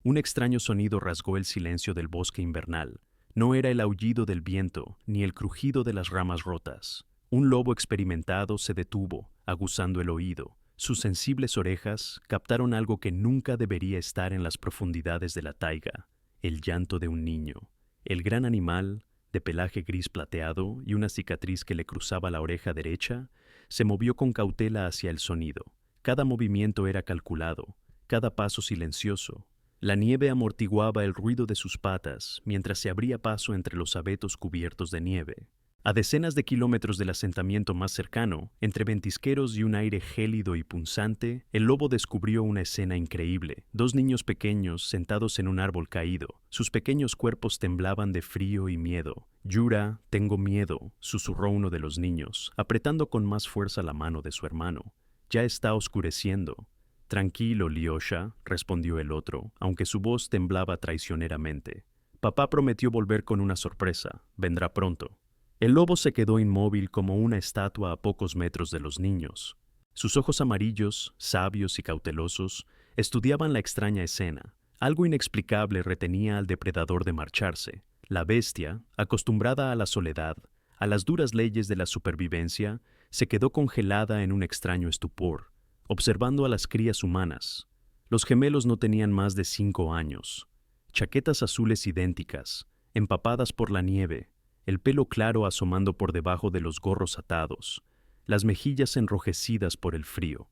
Un extraño sonido rasgó el silencio del bosque invernal. No era el aullido del viento, ni el crujido de las ramas rotas. Un lobo experimentado se detuvo, aguzando el oído. Sus sensibles orejas captaron algo que nunca debería estar en las profundidades de la taiga: el llanto de un niño. El gran animal, de pelaje gris plateado y una cicatriz que le cruzaba la oreja derecha, se movió con cautela hacia el sonido. Cada movimiento era calculado, cada paso silencioso. La nieve amortiguaba el ruido de sus patas mientras se abría paso entre los abetos cubiertos de nieve. A decenas de kilómetros del asentamiento más cercano, entre ventisqueros y un aire gélido y punzante, el lobo descubrió una escena increíble. Dos niños pequeños sentados en un árbol caído. Sus pequeños cuerpos temblaban de frío y miedo. «Yura, tengo miedo», susurró uno de los niños, apretando con más fuerza la mano de su hermano. «Ya está oscureciendo». «Tranquilo, Lyosha», respondió el otro, aunque su voz temblaba traicioneramente. «Papá prometió volver con una sorpresa. Vendrá pronto». El lobo se quedó inmóvil como una estatua a pocos metros de los niños. Sus ojos amarillos, sabios y cautelosos, estudiaban la extraña escena. Algo inexplicable retenía al depredador de marcharse. La bestia, acostumbrada a la soledad, a las duras leyes de la supervivencia, se quedó congelada en un extraño estupor, observando a las crías humanas. Los gemelos no tenían más de 5 años. Chaquetas azules idénticas, empapadas por la nieve, el pelo claro asomando por debajo de los gorros atados, las mejillas enrojecidas por el frío.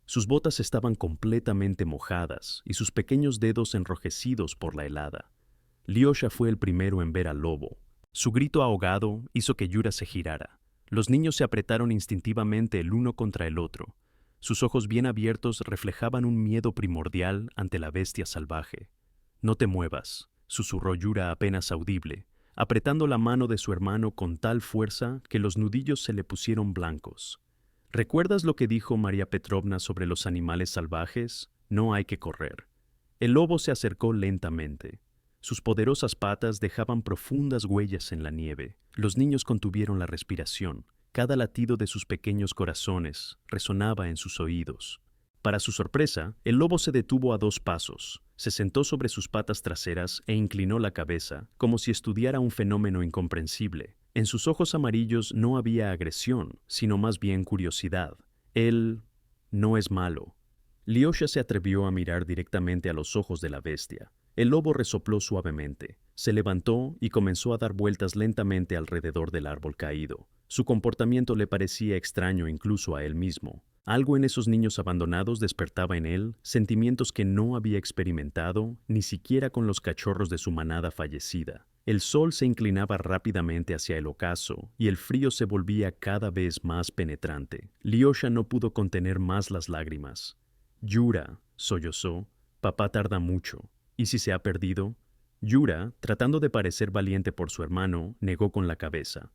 Sus botas estaban completamente mojadas y sus pequeños dedos enrojecidos por la helada. Lyosha fue el primero en ver al lobo. Su grito ahogado hizo que Yura se girara. Los niños se apretaron instintivamente el uno contra el otro. Sus ojos bien abiertos reflejaban un miedo primordial ante la bestia salvaje. «No te muevas», susurró Yura apenas audible, apretando la mano de su hermano con tal fuerza que los nudillos se le pusieron blancos. «¿Recuerdas lo que dijo María Petrovna sobre los animales salvajes? No hay que correr». El lobo se acercó lentamente. Sus poderosas patas dejaban profundas huellas en la nieve. Los niños contuvieron la respiración. Cada latido de sus pequeños corazones resonaba en sus oídos. Para su sorpresa, el lobo se detuvo a 2 pasos. Se sentó sobre sus patas traseras e inclinó la cabeza, como si estudiara un fenómeno incomprensible. En sus ojos amarillos no había agresión, sino más bien curiosidad. Él no es malo. Lyosha se atrevió a mirar directamente a los ojos de la bestia. El lobo resopló suavemente, se levantó y comenzó a dar vueltas lentamente alrededor del árbol caído. Su comportamiento le parecía extraño incluso a él mismo. Algo en esos niños abandonados despertaba en él sentimientos que no había experimentado ni siquiera con los cachorros de su manada fallecida. El sol se inclinaba rápidamente hacia el ocaso y el frío se volvía cada vez más penetrante. Lyosha no pudo contener más las lágrimas. «Yura», sollozó, «papá tarda mucho. ¿Y si se ha perdido?» Yura, tratando de parecer valiente por su hermano, negó con la cabeza.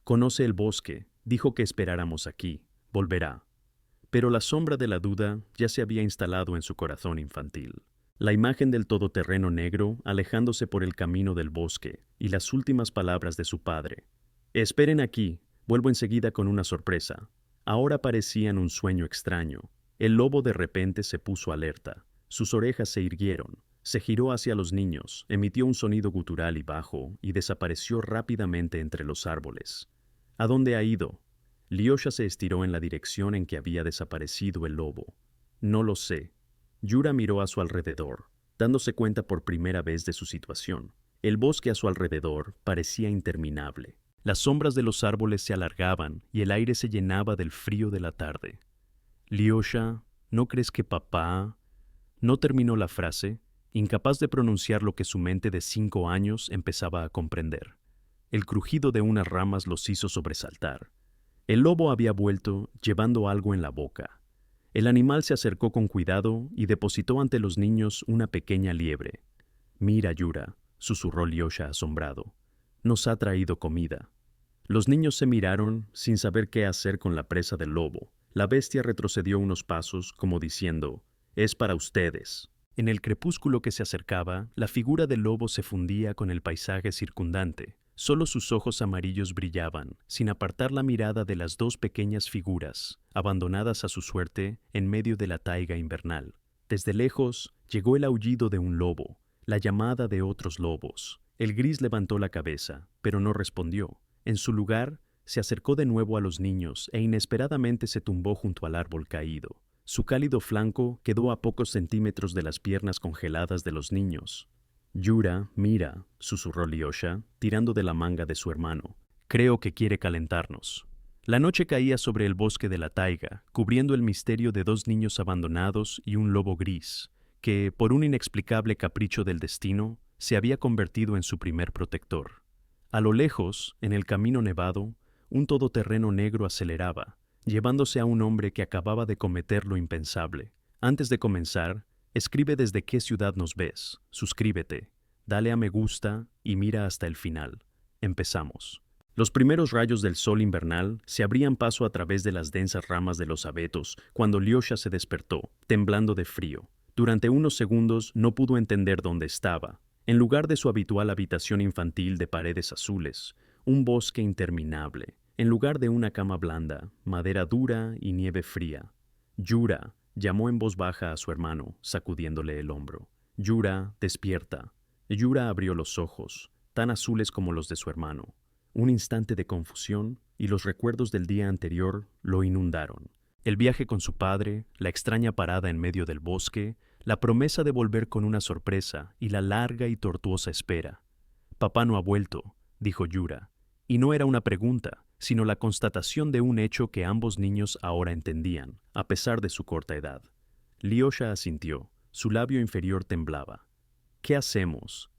«Conoce el bosque, dijo que esperáramos aquí. Volverá». Pero la sombra de la duda ya se había instalado en su corazón infantil. La imagen del todoterreno negro alejándose por el camino del bosque y las últimas palabras de su padre. «Esperen aquí, vuelvo enseguida con una sorpresa». Ahora parecían un sueño extraño. El lobo de repente se puso alerta. Sus orejas se irguieron. Se giró hacia los niños, emitió un sonido gutural y bajo y desapareció rápidamente entre los árboles. «¿A dónde ha ido?» Lyosha se estiró en la dirección en que había desaparecido el lobo. «No lo sé». Yura miró a su alrededor, dándose cuenta por primera vez de su situación. El bosque a su alrededor parecía interminable. Las sombras de los árboles se alargaban y el aire se llenaba del frío de la tarde. «Lyosha, ¿no crees que papá...?» No terminó la frase, incapaz de pronunciar lo que su mente de 5 años empezaba a comprender. El crujido de unas ramas los hizo sobresaltar. El lobo había vuelto, llevando algo en la boca. El animal se acercó con cuidado y depositó ante los niños una pequeña liebre. «Mira, Yura», susurró Lyosha asombrado. «Nos ha traído comida». Los niños se miraron sin saber qué hacer con la presa del lobo. La bestia retrocedió unos pasos, como diciendo: «Es para ustedes». En el crepúsculo que se acercaba, la figura del lobo se fundía con el paisaje circundante. Solo sus ojos amarillos brillaban, sin apartar la mirada de las 2 pequeñas figuras, abandonadas a su suerte en medio de la taiga invernal. Desde lejos llegó el aullido de un lobo. La llamada de otros lobos. El gris levantó la cabeza, pero no respondió. En su lugar, se acercó de nuevo a los niños e inesperadamente se tumbó junto al árbol caído. Su cálido flanco quedó a pocos centímetros de las piernas congeladas de los niños. Yura, mira, susurró Lyosha, tirando de la manga de su hermano. Creo que quiere calentarnos. La noche caía sobre el bosque de la taiga, cubriendo el misterio de dos niños abandonados y un lobo gris, que, por un inexplicable capricho del destino, se había convertido en su primer protector. A lo lejos, en el camino nevado, un todoterreno negro aceleraba, llevándose a un hombre que acababa de cometer lo impensable. Antes de comenzar, escribe desde qué ciudad nos ves, suscríbete, dale a me gusta y mira hasta el final. Empezamos. Los primeros rayos del sol invernal se abrían paso a través de las densas ramas de los abetos cuando Lyosha se despertó, temblando de frío. Durante unos segundos no pudo entender dónde estaba. En lugar de su habitual habitación infantil de paredes azules, un bosque interminable. En lugar de una cama blanda, madera dura y nieve fría. Yura, llamó en voz baja a su hermano, sacudiéndole el hombro. Yura, despierta. Yura abrió los ojos, tan azules como los de su hermano. Un instante de confusión y los recuerdos del día anterior lo inundaron. El viaje con su padre, la extraña parada en medio del bosque, la promesa de volver con una sorpresa y la larga y tortuosa espera. Papá no ha vuelto, dijo Yura, y no era una pregunta, sino la constatación de un hecho que ambos niños ahora entendían, a pesar de su corta edad. Lyosha asintió, su labio inferior temblaba. ¿Qué hacemos?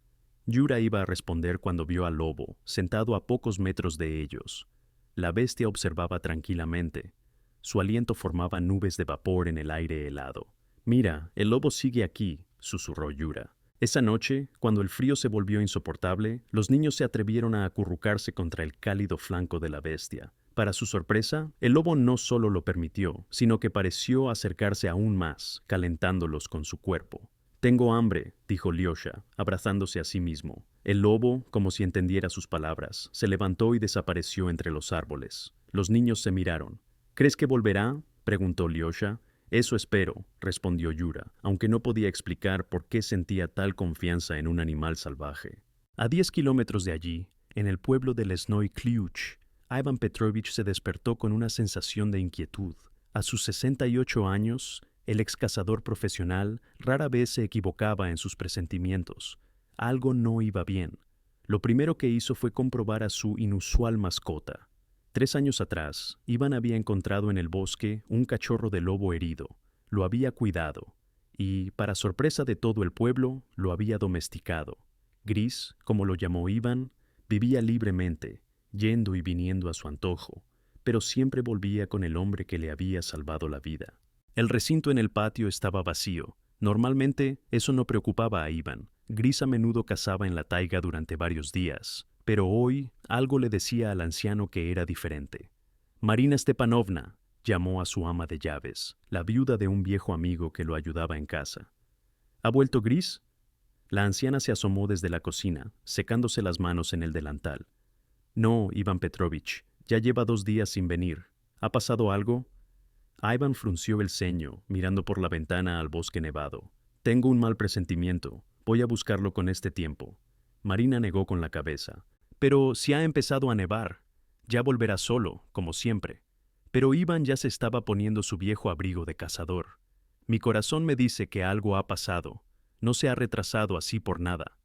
Yura iba a responder cuando vio al lobo, sentado a pocos metros de ellos. La bestia observaba tranquilamente. Su aliento formaba nubes de vapor en el aire helado. «Mira, el lobo sigue aquí», susurró Yura. Esa noche, cuando el frío se volvió insoportable, los niños se atrevieron a acurrucarse contra el cálido flanco de la bestia. Para su sorpresa, el lobo no solo lo permitió, sino que pareció acercarse aún más, calentándolos con su cuerpo. «Tengo hambre», dijo Lyosha, abrazándose a sí mismo. El lobo, como si entendiera sus palabras, se levantó y desapareció entre los árboles. Los niños se miraron. «¿Crees que volverá?», preguntó Lyosha. «Eso espero», respondió Yura, aunque no podía explicar por qué sentía tal confianza en un animal salvaje. A 10 kilómetros de allí, en el pueblo de Lesnoy Kliuch, Ivan Petrovich se despertó con una sensación de inquietud. A sus 68 años, el excazador profesional rara vez se equivocaba en sus presentimientos. Algo no iba bien. Lo primero que hizo fue comprobar a su inusual mascota. 3 años atrás, Iván había encontrado en el bosque un cachorro de lobo herido. Lo había cuidado y, para sorpresa de todo el pueblo, lo había domesticado. Gris, como lo llamó Iván, vivía libremente, yendo y viniendo a su antojo, pero siempre volvía con el hombre que le había salvado la vida. El recinto en el patio estaba vacío. Normalmente, eso no preocupaba a Iván. Gris a menudo cazaba en la taiga durante varios días. Pero hoy algo le decía al anciano que era diferente. «Marina Stepanovna», llamó a su ama de llaves, la viuda de un viejo amigo que lo ayudaba en casa. «¿Ha vuelto Gris?». La anciana se asomó desde la cocina, secándose las manos en el delantal. «No, Iván Petrovich, ya lleva 2 días sin venir. ¿Ha pasado algo?». Iván frunció el ceño, mirando por la ventana al bosque nevado. «Tengo un mal presentimiento. Voy a buscarlo con este tiempo». Marina negó con la cabeza. «Pero si ha empezado a nevar, ya volverá solo, como siempre». Pero Iván ya se estaba poniendo su viejo abrigo de cazador. «Mi corazón me dice que algo ha pasado. No se ha retrasado así por nada».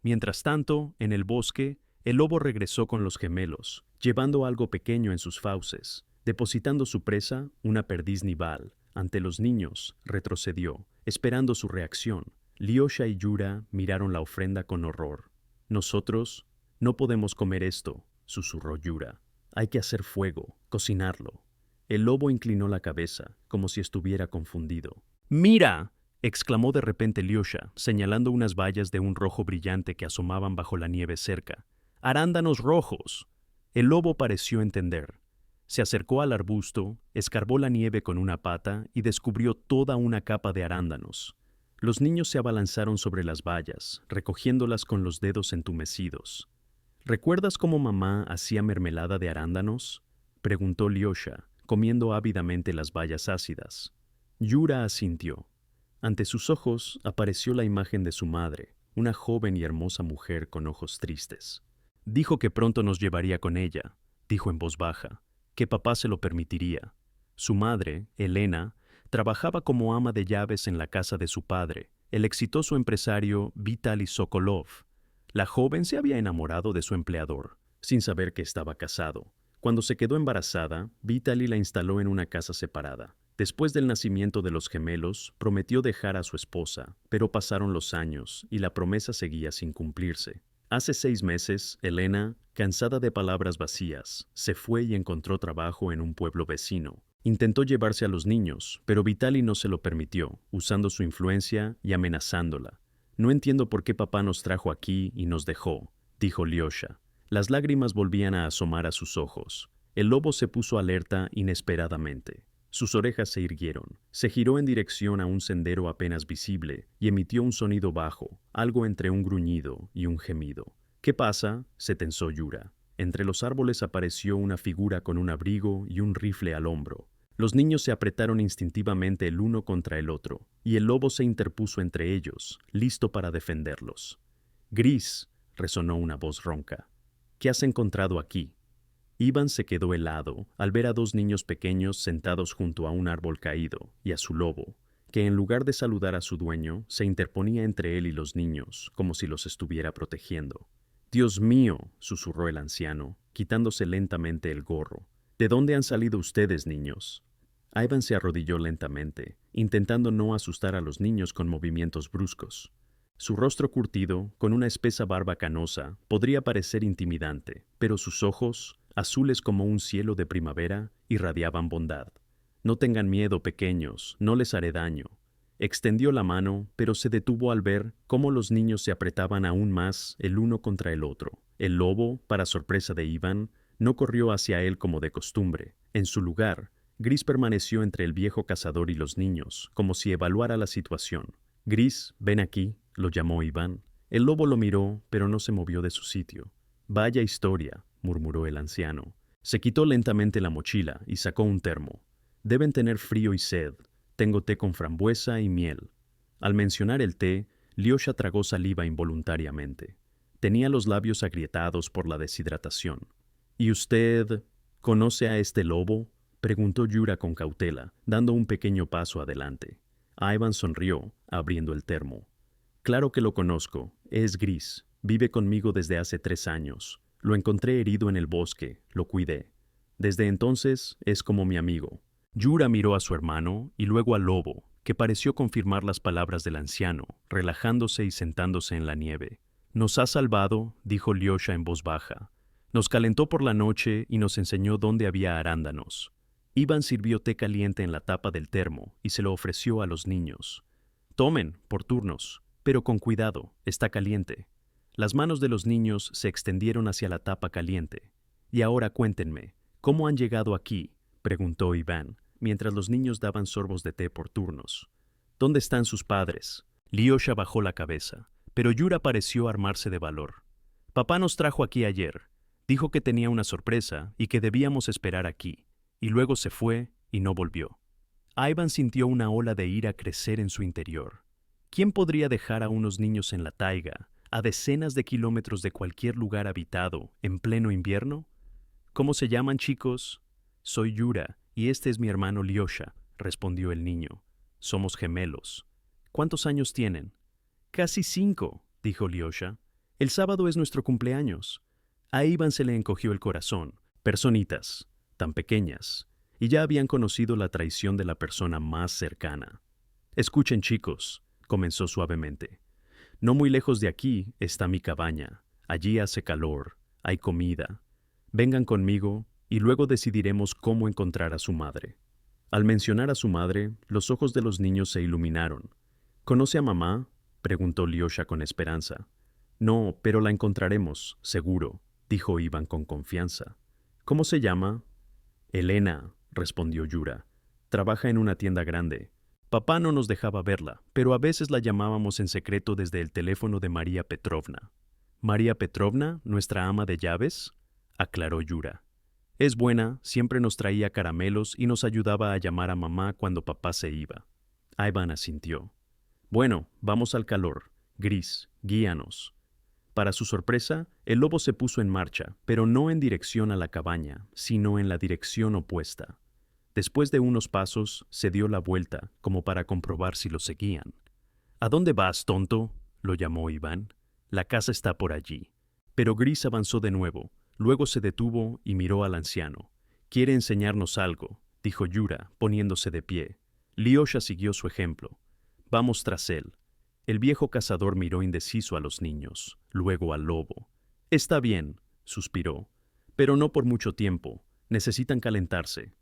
Mientras tanto, en el bosque, el lobo regresó con los gemelos, llevando algo pequeño en sus fauces. Depositando su presa, una perdiz nival, ante los niños, retrocedió, esperando su reacción. Lyosha y Yura miraron la ofrenda con horror. «Nosotros no podemos comer esto», susurró Yura. «Hay que hacer fuego, cocinarlo». El lobo inclinó la cabeza, como si estuviera confundido. «¡Mira!», exclamó de repente Lyosha, señalando unas bayas de un rojo brillante que asomaban bajo la nieve cerca. «¡Arándanos rojos!». El lobo pareció entender. Se acercó al arbusto, escarbó la nieve con una pata y descubrió toda una capa de arándanos. Los niños se abalanzaron sobre las bayas, recogiéndolas con los dedos entumecidos. «¿Recuerdas cómo mamá hacía mermelada de arándanos?», preguntó Lyosha, comiendo ávidamente las bayas ácidas. Yura asintió. Ante sus ojos apareció la imagen de su madre, una joven y hermosa mujer con ojos tristes. Dijo que pronto nos llevaría con ella, dijo en voz baja, que papá se lo permitiría. Su madre, Elena, trabajaba como ama de llaves en la casa de su padre, el exitoso empresario Vitaly Sokolov. La joven se había enamorado de su empleador, sin saber que estaba casado. Cuando se quedó embarazada, Vitaly la instaló en una casa separada. Después del nacimiento de los gemelos, prometió dejar a su esposa, pero pasaron los años y la promesa seguía sin cumplirse. Hace 6 meses, Elena, cansada de palabras vacías, se fue y encontró trabajo en un pueblo vecino. Intentó llevarse a los niños, pero Vitaly no se lo permitió, usando su influencia y amenazándola. «No entiendo por qué papá nos trajo aquí y nos dejó», dijo Lyosha. Las lágrimas volvían a asomar a sus ojos. El lobo se puso alerta inesperadamente. Sus orejas se irguieron. Se giró en dirección a un sendero apenas visible y emitió un sonido bajo, algo entre un gruñido y un gemido. «¿Qué pasa?», se tensó Yura. Entre los árboles apareció una figura con un abrigo y un rifle al hombro. Los niños se apretaron instintivamente el uno contra el otro, y el lobo se interpuso entre ellos, listo para defenderlos. «Gris», resonó una voz ronca. «¿Qué has encontrado aquí?». Iván se quedó helado al ver a 2 niños pequeños sentados junto a un árbol caído y a su lobo, que en lugar de saludar a su dueño, se interponía entre él y los niños, como si los estuviera protegiendo. «Dios mío», susurró el anciano, quitándose lentamente el gorro. «¿De dónde han salido ustedes, niños?». Iván se arrodilló lentamente, intentando no asustar a los niños con movimientos bruscos. Su rostro curtido, con una espesa barba canosa, podría parecer intimidante, pero sus ojos, azules como un cielo de primavera, irradiaban bondad. «No tengan miedo, pequeños, no les haré daño». Extendió la mano, pero se detuvo al ver cómo los niños se apretaban aún más el uno contra el otro. El lobo, para sorpresa de Iván, no corrió hacia él como de costumbre. En su lugar, Gris permaneció entre el viejo cazador y los niños, como si evaluara la situación. «Gris, ven aquí», lo llamó Iván. El lobo lo miró, pero no se movió de su sitio. «Vaya historia», murmuró el anciano. Se quitó lentamente la mochila y sacó un termo. «Deben tener frío y sed. Tengo té con frambuesa y miel». Al mencionar el té, Lyosha tragó saliva involuntariamente. Tenía los labios agrietados por la deshidratación. «¿Y usted conoce a este lobo?», preguntó Yura con cautela, dando un pequeño paso adelante. Iván sonrió, abriendo el termo. «Claro que lo conozco. Es Gris. Vive conmigo desde hace 3 años. Lo encontré herido en el bosque. Lo cuidé. Desde entonces es como mi amigo». Yura miró a su hermano y luego al lobo, que pareció confirmar las palabras del anciano, relajándose y sentándose en la nieve. «Nos ha salvado», dijo Lyosha en voz baja. «Nos calentó por la noche y nos enseñó dónde había arándanos». Iván sirvió té caliente en la tapa del termo y se lo ofreció a los niños. «Tomen, por turnos, pero con cuidado, está caliente». Las manos de los niños se extendieron hacia la tapa caliente. «Y ahora cuéntenme, ¿cómo han llegado aquí?», preguntó Iván, mientras los niños daban sorbos de té por turnos. «¿Dónde están sus padres?». Lyosha bajó la cabeza, pero Yura pareció armarse de valor. «Papá nos trajo aquí ayer. Dijo que tenía una sorpresa y que debíamos esperar aquí. Y luego se fue y no volvió». Iván sintió una ola de ira crecer en su interior. ¿Quién podría dejar a unos niños en la taiga, a decenas de kilómetros de cualquier lugar habitado, en pleno invierno? «¿Cómo se llaman, chicos?». «Soy Yura, y este es mi hermano Lyosha», respondió el niño. «Somos gemelos». «¿Cuántos años tienen?». «Casi 5», dijo Lyosha. «El sábado es nuestro cumpleaños». A Iván se le encogió el corazón. Personitas, tan pequeñas, y ya habían conocido la traición de la persona más cercana. «Escuchen, chicos», comenzó suavemente. «No muy lejos de aquí está mi cabaña. Allí hace calor, hay comida. Vengan conmigo y luego decidiremos cómo encontrar a su madre». Al mencionar a su madre, los ojos de los niños se iluminaron. «¿Conoce a mamá?», preguntó Lyosha con esperanza. «No, pero la encontraremos, seguro», dijo Iván con confianza. «¿Cómo se llama?». «Elena», respondió Yura. «Trabaja en una tienda grande. Papá no nos dejaba verla, pero a veces la llamábamos en secreto desde el teléfono de María Petrovna». «¿María Petrovna, nuestra ama de llaves?», aclaró Yura. «Es buena, siempre nos traía caramelos y nos ayudaba a llamar a mamá cuando papá se iba». Iván asintió. «Bueno, vamos al calor. Gris, guíanos. Para su sorpresa, el lobo se puso en marcha, pero no en dirección a la cabaña, sino en la dirección opuesta. Después de unos pasos, se dio la vuelta, como para comprobar si lo seguían. ¿A dónde vas, tonto?, lo llamó Iván. La casa está por allí. Pero Gris avanzó de nuevo, luego se detuvo y miró al anciano. «Quiere enseñarnos algo», dijo Yura, poniéndose de pie. Lyosha siguió su ejemplo. «Vamos tras él». El viejo cazador miró indeciso a los niños, luego al lobo. «Está bien», suspiró, «pero no por mucho tiempo. Necesitan calentarse».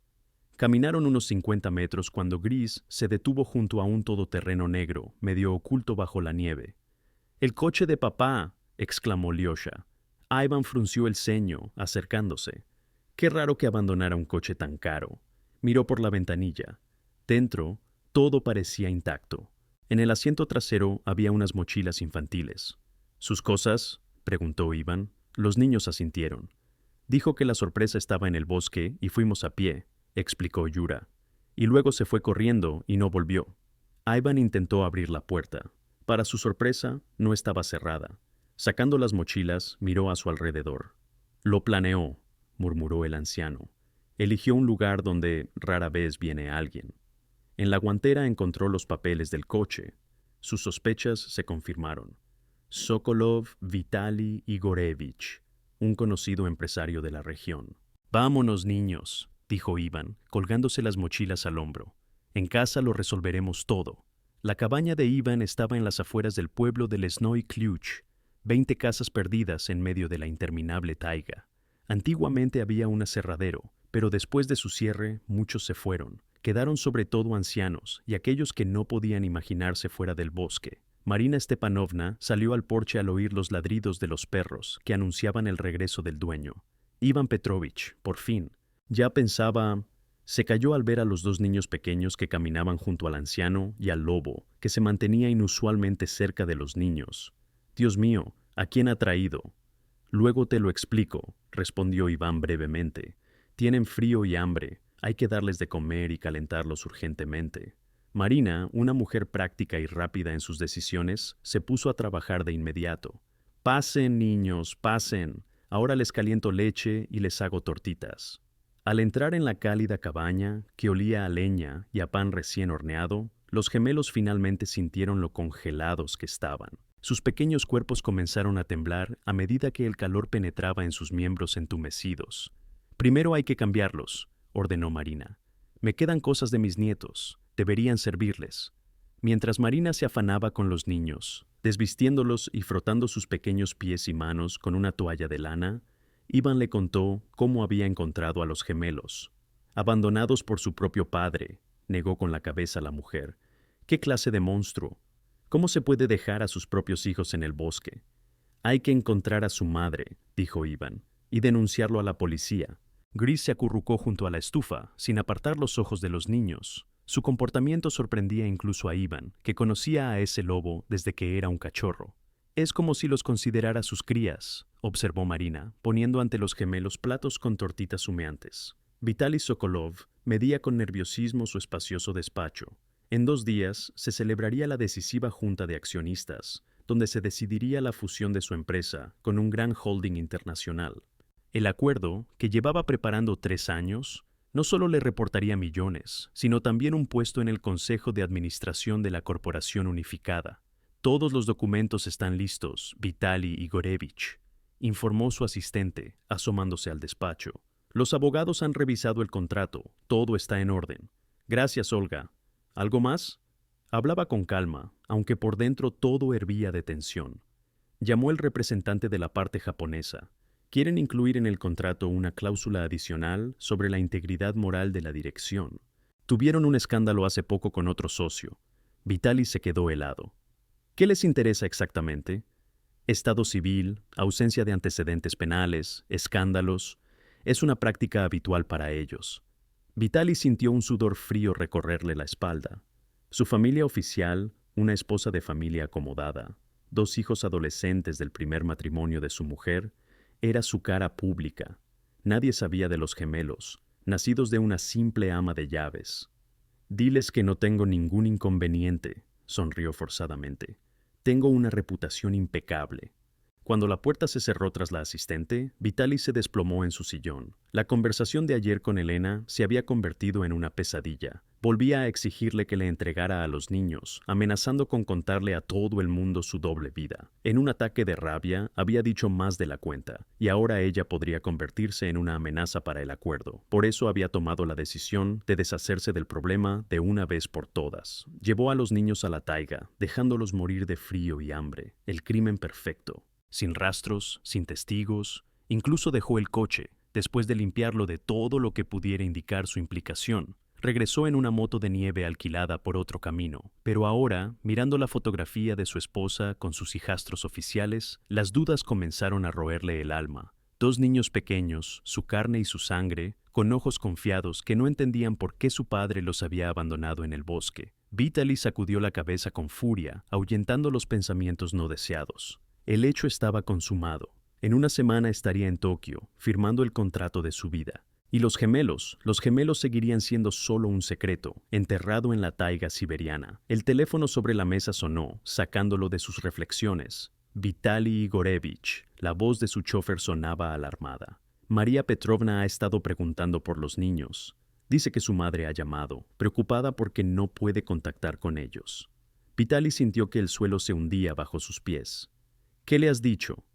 Caminaron unos 50 metros cuando Gris se detuvo junto a un todoterreno negro, medio oculto bajo la nieve. «¡El coche de papá!», exclamó Lyosha. Ivan frunció el ceño, acercándose. «Qué raro que abandonara un coche tan caro». Miró por la ventanilla. Dentro, todo parecía intacto. En el asiento trasero había unas mochilas infantiles. «¿Sus cosas?», preguntó Ivan. Los niños asintieron. «Dijo que la sorpresa estaba en el bosque y fuimos a pie», explicó Yura. Y luego se fue corriendo y no volvió. Ivan intentó abrir la puerta. Para su sorpresa, no estaba cerrada. Sacando las mochilas, miró a su alrededor. «Lo planeó», murmuró el anciano. «Eligió un lugar donde rara vez viene alguien». En la guantera encontró los papeles del coche. Sus sospechas se confirmaron. Sokolov Vitali Igorevich, un conocido empresario de la región. «Vámonos, niños», dijo Iván, colgándose las mochilas al hombro. «En casa lo resolveremos todo». La cabaña de Iván estaba en las afueras del pueblo de Lesnoy Kluch, 20 casas perdidas en medio de la interminable taiga. Antiguamente había un aserradero, pero después de su cierre muchos se fueron. Quedaron sobre todo ancianos y aquellos que no podían imaginarse fuera del bosque. Marina Stepanovna salió al porche al oír los ladridos de los perros que anunciaban el regreso del dueño. Iván Petrovich, por fin. Ya pensaba... Se calló al ver a los dos niños pequeños que caminaban junto al anciano y al lobo, que se mantenía inusualmente cerca de los niños. «Dios mío, ¿a quién ha traído?» «Luego te lo explico», respondió Iván brevemente. «Tienen frío y hambre. Hay que darles de comer y calentarlos urgentemente». Marina, una mujer práctica y rápida en sus decisiones, se puso a trabajar de inmediato. «Pasen, niños, pasen. Ahora les caliento leche y les hago tortitas». Al entrar en la cálida cabaña, que olía a leña y a pan recién horneado, los gemelos finalmente sintieron lo congelados que estaban. Sus pequeños cuerpos comenzaron a temblar a medida que el calor penetraba en sus miembros entumecidos. «Primero hay que cambiarlos», ordenó Marina. «Me quedan cosas de mis nietos. Deberían servirles». Mientras Marina se afanaba con los niños, desvistiéndolos y frotando sus pequeños pies y manos con una toalla de lana, Iván le contó cómo había encontrado a los gemelos. «Abandonados por su propio padre», negó con la cabeza la mujer. «¿Qué clase de monstruo? ¿Cómo se puede dejar a sus propios hijos en el bosque?» «Hay que encontrar a su madre», dijo Iván, «y denunciarlo a la policía». Gris se acurrucó junto a la estufa, sin apartar los ojos de los niños. Su comportamiento sorprendía incluso a Iván, que conocía a ese lobo desde que era un cachorro. «Es como si los considerara sus crías», observó Marina, poniendo ante los gemelos platos con tortitas humeantes. Vitali Sokolov medía con nerviosismo su espacioso despacho. En 2 días se celebraría la decisiva junta de accionistas, donde se decidiría la fusión de su empresa con un gran holding internacional. El acuerdo, que llevaba preparando 3 años, no solo le reportaría millones, sino también un puesto en el Consejo de Administración de la Corporación Unificada. «Todos los documentos están listos, Vitali Igorevich», informó su asistente, asomándose al despacho. «Los abogados han revisado el contrato, todo está en orden». «Gracias, Olga». «¿Algo más?». Hablaba con calma, aunque por dentro todo hervía de tensión. Llamó el representante de la parte japonesa. «Quieren incluir en el contrato una cláusula adicional sobre la integridad moral de la dirección. Tuvieron un escándalo hace poco con otro socio». Vitali se quedó helado. «¿Qué les interesa exactamente?». «Estado civil, ausencia de antecedentes penales, escándalos. Es una práctica habitual para ellos». Vitali sintió un sudor frío recorrerle la espalda. Su familia oficial, una esposa de familia acomodada, 2 hijos adolescentes del primer matrimonio de su mujer, era su cara pública. Nadie sabía de los gemelos, nacidos de una simple ama de llaves. «Diles que no tengo ningún inconveniente», sonrió forzadamente. Tengo una reputación impecable. Cuando la puerta se cerró tras la asistente, Vitaly se desplomó en su sillón. La conversación de ayer con Elena se había convertido en una pesadilla. Volvía a exigirle que le entregara a los niños, amenazando con contarle a todo el mundo su doble vida. En un ataque de rabia, había dicho más de la cuenta, y ahora ella podría convertirse en una amenaza para el acuerdo. Por eso había tomado la decisión de deshacerse del problema de una vez por todas. Llevó a los niños a la taiga, dejándolos morir de frío y hambre. El crimen perfecto. Sin rastros, sin testigos, incluso dejó el coche, después de limpiarlo de todo lo que pudiera indicar su implicación. Regresó en una moto de nieve alquilada por otro camino, pero ahora, mirando la fotografía de su esposa con sus hijastros oficiales, las dudas comenzaron a roerle el alma. Dos niños pequeños, su carne y su sangre, con ojos confiados que no entendían por qué su padre los había abandonado en el bosque. Vitaly sacudió la cabeza con furia, ahuyentando los pensamientos no deseados. El hecho estaba consumado. En una semana estaría en Tokio, firmando el contrato de su vida. Y los gemelos seguirían siendo solo un secreto, enterrado en la taiga siberiana. El teléfono sobre la mesa sonó, sacándolo de sus reflexiones. Vitaly Igorevich, la voz de su chofer sonaba alarmada. María Petrovna ha estado preguntando por los niños. Dice que su madre ha llamado, preocupada porque no puede contactar con ellos. Vitaly sintió que el suelo se hundía bajo sus pies. ¿Qué le has dicho?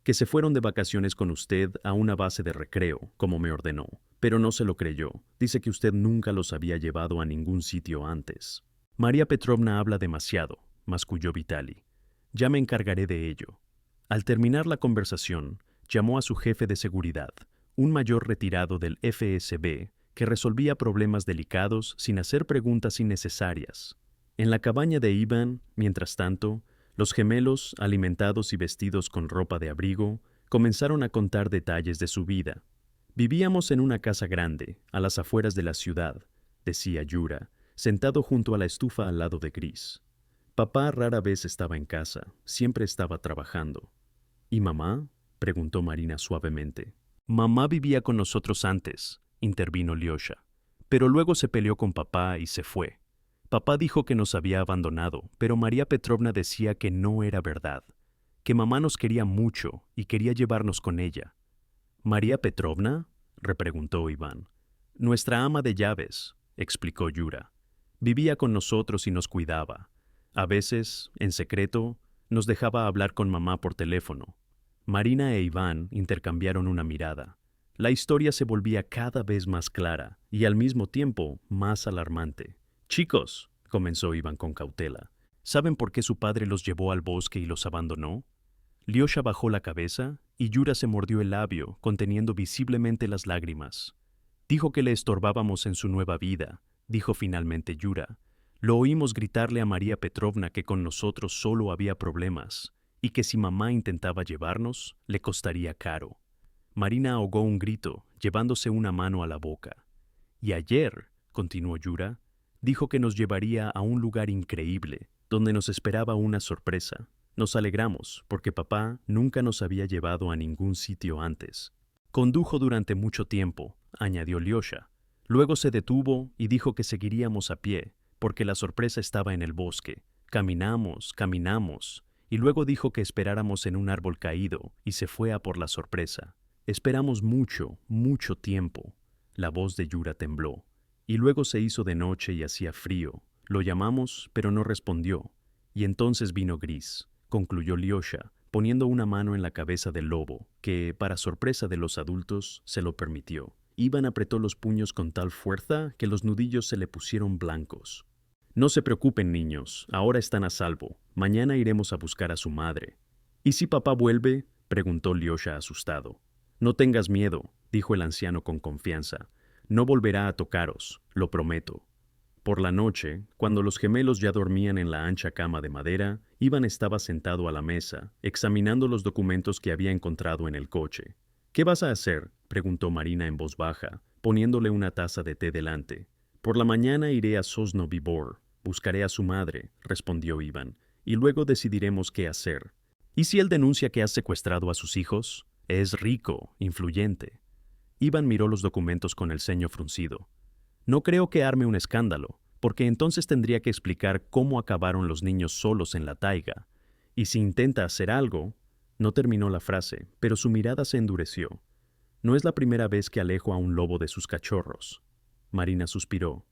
Que se fueron de vacaciones con usted a una base de recreo, como me ordenó, pero no se lo creyó. Dice que usted nunca los había llevado a ningún sitio antes. María Petrovna habla demasiado, masculló Vitaly. Ya me encargaré de ello. Al terminar la conversación, llamó a su jefe de seguridad, un mayor retirado del FSB, que resolvía problemas delicados sin hacer preguntas innecesarias. En la cabaña de Iván, mientras tanto, los gemelos, alimentados y vestidos con ropa de abrigo, comenzaron a contar detalles de su vida. Vivíamos en una casa grande, a las afueras de la ciudad, decía Yura, sentado junto a la estufa al lado de Gris. Papá rara vez estaba en casa, siempre estaba trabajando. ¿Y mamá? Preguntó Marina suavemente. Mamá vivía con nosotros antes, intervino Lyosha, pero luego se peleó con papá y se fue. Papá dijo que nos había abandonado, pero María Petrovna decía que no era verdad, que mamá nos quería mucho y quería llevarnos con ella. ¿María Petrovna? Repreguntó Iván. Nuestra ama de llaves, explicó Yura. Vivía con nosotros y nos cuidaba. A veces, en secreto, nos dejaba hablar con mamá por teléfono. Marina e Iván intercambiaron una mirada. La historia se volvía cada vez más clara y al mismo tiempo más alarmante. «Chicos», comenzó Iván con cautela, ¿saben por qué su padre los llevó al bosque y los abandonó? Lyosha bajó la cabeza y Yura se mordió el labio, conteniendo visiblemente las lágrimas. Dijo que le estorbábamos en su nueva vida, dijo finalmente Yura. Lo oímos gritarle a María Petrovna que con nosotros solo había problemas y que si mamá intentaba llevarnos, le costaría caro. Marina ahogó un grito, llevándose una mano a la boca. Y ayer, continuó Yura, dijo que nos llevaría a un lugar increíble, donde nos esperaba una sorpresa. Nos alegramos, porque papá nunca nos había llevado a ningún sitio antes. Condujo durante mucho tiempo, añadió Lyosha. Luego se detuvo y dijo que seguiríamos a pie, porque la sorpresa estaba en el bosque. Caminamos, y luego dijo que esperáramos en un árbol caído, y se fue a por la sorpresa. Esperamos mucho, mucho tiempo. La voz de Yura tembló. Y luego se hizo de noche y hacía frío. Lo llamamos, pero no respondió. Y entonces vino Gris, concluyó Lyosha, poniendo una mano en la cabeza del lobo, que, para sorpresa de los adultos, se lo permitió. Iván apretó los puños con tal fuerza que los nudillos se le pusieron blancos. No se preocupen, niños, ahora están a salvo. Mañana iremos a buscar a su madre. ¿Y si papá vuelve?, preguntó Lyosha asustado. No tengas miedo, dijo el anciano con confianza. No volverá a tocaros, lo prometo. Por la noche, cuando los gemelos ya dormían en la ancha cama de madera, Iván estaba sentado a la mesa, examinando los documentos que había encontrado en el coche. ¿Qué vas a hacer?, preguntó Marina en voz baja, poniéndole una taza de té delante. Por la mañana iré a Sosnovy Bor. Buscaré a su madre, respondió Iván, y luego decidiremos qué hacer. ¿Y si él denuncia que has secuestrado a sus hijos? Es rico, influyente. Iván miró los documentos con el ceño fruncido. No creo que arme un escándalo, porque entonces tendría que explicar cómo acabaron los niños solos en la taiga, Y si intenta hacer algo... No terminó la frase, pero su mirada se endureció. No es la primera vez que alejo a un lobo de sus cachorros. Marina suspiró.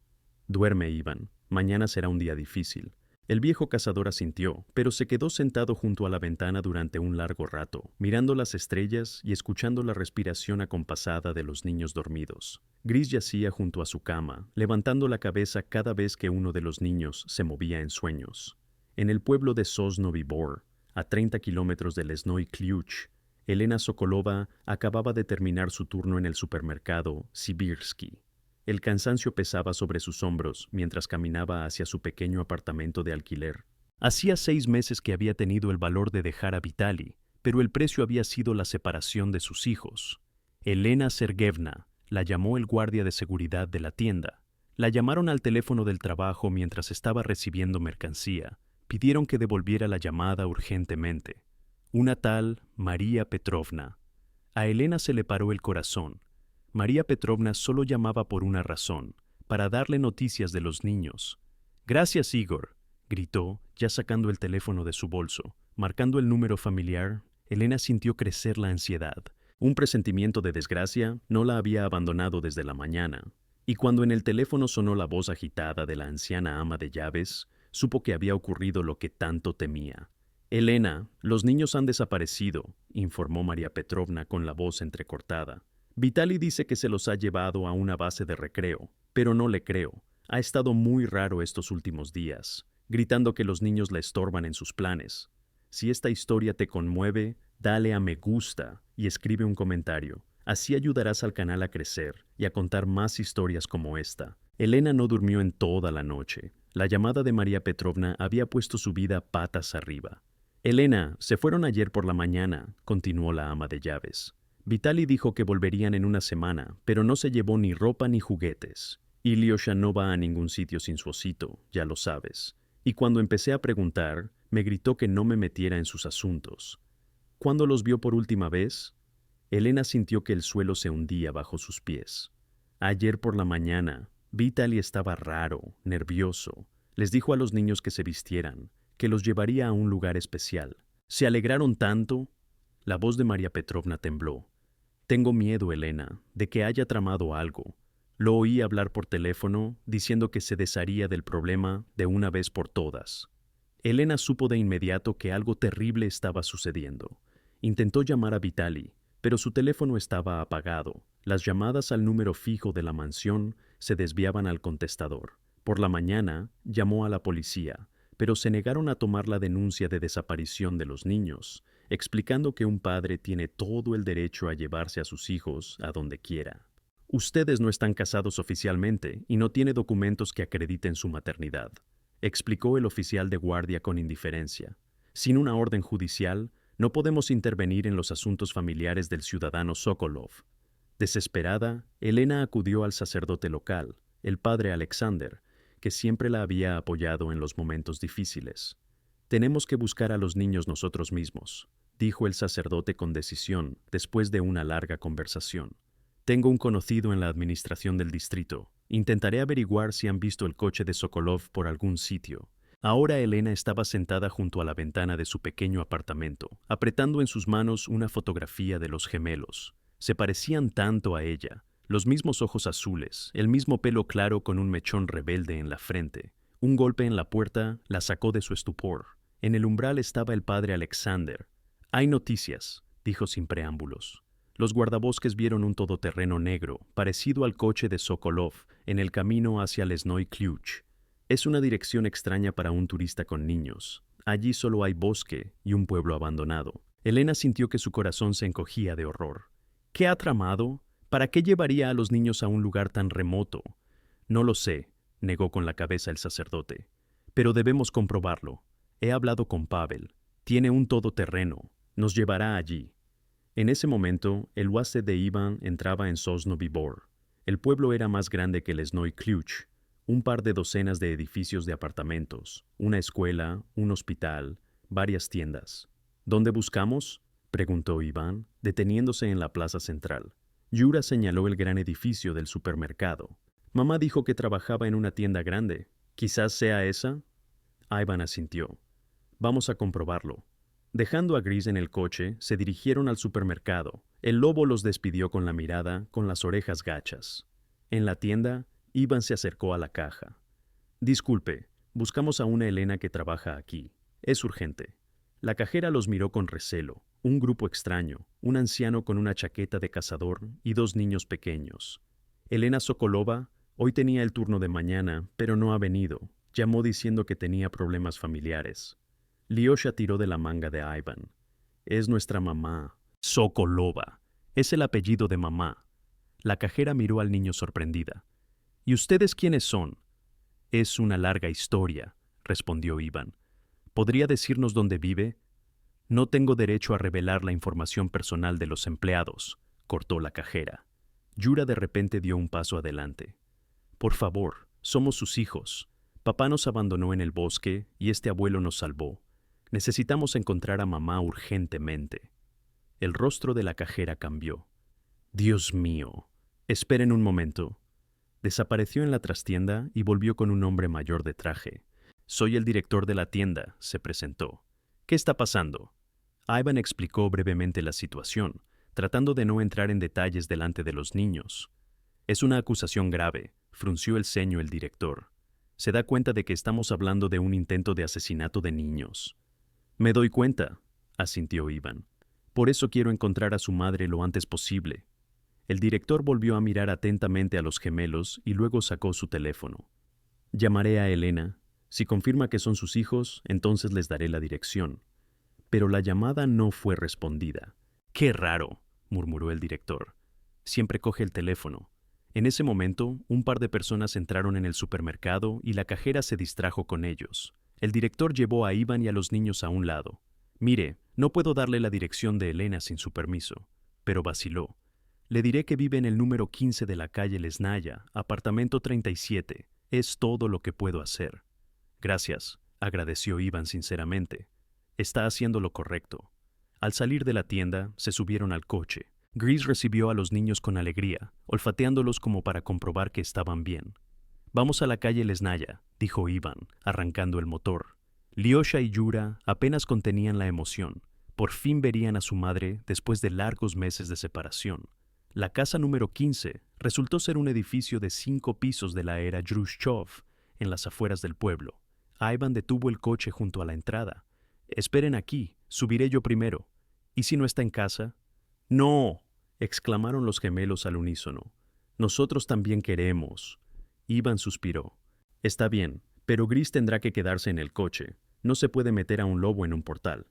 Duerme, Iván. Mañana será un día difícil. El viejo cazador asintió, pero se quedó sentado junto a la ventana durante un largo rato, mirando las estrellas y escuchando la respiración acompasada de los niños dormidos. Gris yacía junto a su cama, levantando la cabeza cada vez que uno de los niños se movía en sueños. En el pueblo de Sosnovy Bor, a 30 kilómetros del Lesnoy Kliuch, Elena Sokolova acababa de terminar su turno en el supermercado Sibirsky. El cansancio pesaba sobre sus hombros mientras caminaba hacia su pequeño apartamento de alquiler. Hacía 6 meses que había tenido el valor de dejar a Vitali, pero el precio había sido la separación de sus hijos. Elena Sergeyevna la llamó el guardia de seguridad de la tienda. La llamaron al teléfono del trabajo mientras estaba recibiendo mercancía. Pidieron que devolviera la llamada urgentemente. Una tal María Petrovna. A Elena se le paró el corazón. María Petrovna solo llamaba por una razón, para darle noticias de los niños. «Gracias, Igor», gritó, ya sacando el teléfono de su bolso. Marcando el número familiar, Elena sintió crecer la ansiedad. Un presentimiento de desgracia no la había abandonado desde la mañana. Y cuando en el teléfono sonó la voz agitada de la anciana ama de llaves, supo que había ocurrido lo que tanto temía. «Elena, los niños han desaparecido», informó María Petrovna con la voz entrecortada. «Vitali dice que se los ha llevado a una base de recreo, pero no le creo. Ha estado muy raro estos últimos días, gritando que los niños le estorban en sus planes. Si esta historia te conmueve, dale a me gusta y escribe un comentario. Así ayudarás al canal a crecer y a contar más historias como esta». Elena no durmió en toda la noche. La llamada de María Petrovna había puesto su vida patas arriba. «Elena, se fueron ayer por la mañana», continuó la ama de llaves. «Vitali dijo que volverían en una semana, pero no se llevó ni ropa ni juguetes. Ilyosha no va a ningún sitio sin su osito, ya lo sabes. Y cuando empecé a preguntar, me gritó que no me metiera en sus asuntos». «¿Cuándo los vio por última vez?» Elena sintió que el suelo se hundía bajo sus pies. «Ayer por la mañana. Vitali estaba raro, nervioso. Les dijo a los niños que se vistieran, que los llevaría a un lugar especial. Se alegraron tanto». La voz de María Petrovna tembló. «Tengo miedo, Elena, de que haya tramado algo. Lo oí hablar por teléfono diciendo que se desharía del problema de una vez por todas». Elena supo de inmediato que algo terrible estaba sucediendo. Intentó llamar a Vitali, pero su teléfono estaba apagado. Las llamadas al número fijo de la mansión se desviaban al contestador. Por la mañana llamó a la policía, pero se negaron a tomar la denuncia de desaparición de los niños, explicando que un padre tiene todo el derecho a llevarse a sus hijos a donde quiera. «Ustedes no están casados oficialmente y no tiene documentos que acrediten su maternidad», explicó el oficial de guardia con indiferencia. «Sin una orden judicial, no podemos intervenir en los asuntos familiares del ciudadano Sokolov». Desesperada, Elena acudió al sacerdote local, el padre Alexander, que siempre la había apoyado en los momentos difíciles. «Tenemos que buscar a los niños nosotros mismos», dijo el sacerdote con decisión después de una larga conversación. «Tengo un conocido en la administración del distrito. Intentaré averiguar si han visto el coche de Sokolov por algún sitio». Ahora Elena estaba sentada junto a la ventana de su pequeño apartamento, apretando en sus manos una fotografía de los gemelos. Se parecían tanto a ella, los mismos ojos azules, el mismo pelo claro con un mechón rebelde en la frente. Un golpe en la puerta la sacó de su estupor. En el umbral estaba el padre Alexander. «Hay noticias», dijo sin preámbulos. Los guardabosques vieron un todoterreno negro, parecido al coche de Sokolov, en el camino hacia Lesnoy Kliuch. Es una dirección extraña para un turista con niños. Allí solo hay bosque y un pueblo abandonado. Elena sintió que su corazón se encogía de horror. ¿Qué ha tramado? ¿Para qué llevaría a los niños a un lugar tan remoto? «No lo sé», negó con la cabeza el sacerdote. «Pero debemos comprobarlo. He hablado con Pavel. Tiene un todoterreno. Nos llevará allí». En ese momento, el huésped de Iván entraba en Sosnovy Bor. El pueblo era más grande que Lesnoy Kliuch. Un par de docenas de edificios de apartamentos, una escuela, un hospital, varias tiendas. «¿Dónde buscamos?», preguntó Iván, deteniéndose en la plaza central. Yura señaló el gran edificio del supermercado. «Mamá dijo que trabajaba en una tienda grande. ¿Quizás sea esa?». Iván asintió. «Vamos a comprobarlo». Dejando a Gris en el coche, se dirigieron al supermercado. El lobo los despidió con la mirada, con las orejas gachas. En la tienda, Ivan se acercó a la caja. Disculpe, buscamos a una Elena que trabaja aquí. Es urgente. La cajera los miró con recelo. Un grupo extraño, un anciano con una chaqueta de cazador y dos niños pequeños. Elena Sokolova, hoy tenía el turno de mañana, pero no ha venido. Llamó diciendo que tenía problemas familiares. Lyosha tiró de la manga de Ivan. Es nuestra mamá. Sokolova. Es el apellido de mamá. La cajera miró al niño sorprendida. ¿Y ustedes quiénes son? Es una larga historia, respondió Ivan. ¿Podría decirnos dónde vive? No tengo derecho a revelar la información personal de los empleados, cortó la cajera. Yura de repente dio un paso adelante. Por favor, somos sus hijos. Papá nos abandonó en el bosque y este abuelo nos salvó. Necesitamos encontrar a mamá urgentemente. El rostro de la cajera cambió. Dios mío. Esperen un momento. Desapareció en la trastienda y volvió con un hombre mayor de traje. Soy el director de la tienda, se presentó. ¿Qué está pasando? Ivan explicó brevemente la situación, tratando de no entrar en detalles delante de los niños. Es una acusación grave, frunció el ceño el director. Se da cuenta de que estamos hablando de un intento de asesinato de niños. Me doy cuenta, asintió Ivan. Por eso quiero encontrar a su madre lo antes posible. El director volvió a mirar atentamente a los gemelos y luego sacó su teléfono. Llamaré a Elena. Si confirma que son sus hijos, entonces les daré la dirección. Pero la llamada no fue respondida. ¡Qué raro!, murmuró el director. Siempre coge el teléfono. En ese momento, un par de personas entraron en el supermercado y la cajera se distrajo con ellos. El director llevó a Ivan y a los niños a un lado. Mire, no puedo darle la dirección de Elena sin su permiso. Pero vaciló. Le diré que vive en el número 15 de la calle Lesnaya, apartamento 37. Es todo lo que puedo hacer. Gracias, agradeció Ivan sinceramente. Está haciendo lo correcto. Al salir de la tienda, se subieron al coche. Gris recibió a los niños con alegría, olfateándolos como para comprobar que estaban bien. Vamos a la calle Lesnaya, dijo Ivan, arrancando el motor. Lyosha y Yura apenas contenían la emoción. Por fin verían a su madre después de largos meses de separación. La casa número 15 resultó ser un edificio de 5 pisos de la era Khrushchev, en las afueras del pueblo. Ivan detuvo el coche junto a la entrada. Esperen aquí, subiré yo primero. ¿Y si no está en casa? ¡No!, exclamaron los gemelos al unísono. Nosotros también queremos. Ivan suspiró. Está bien, pero Gris tendrá que quedarse en el coche. No se puede meter a un lobo en un portal.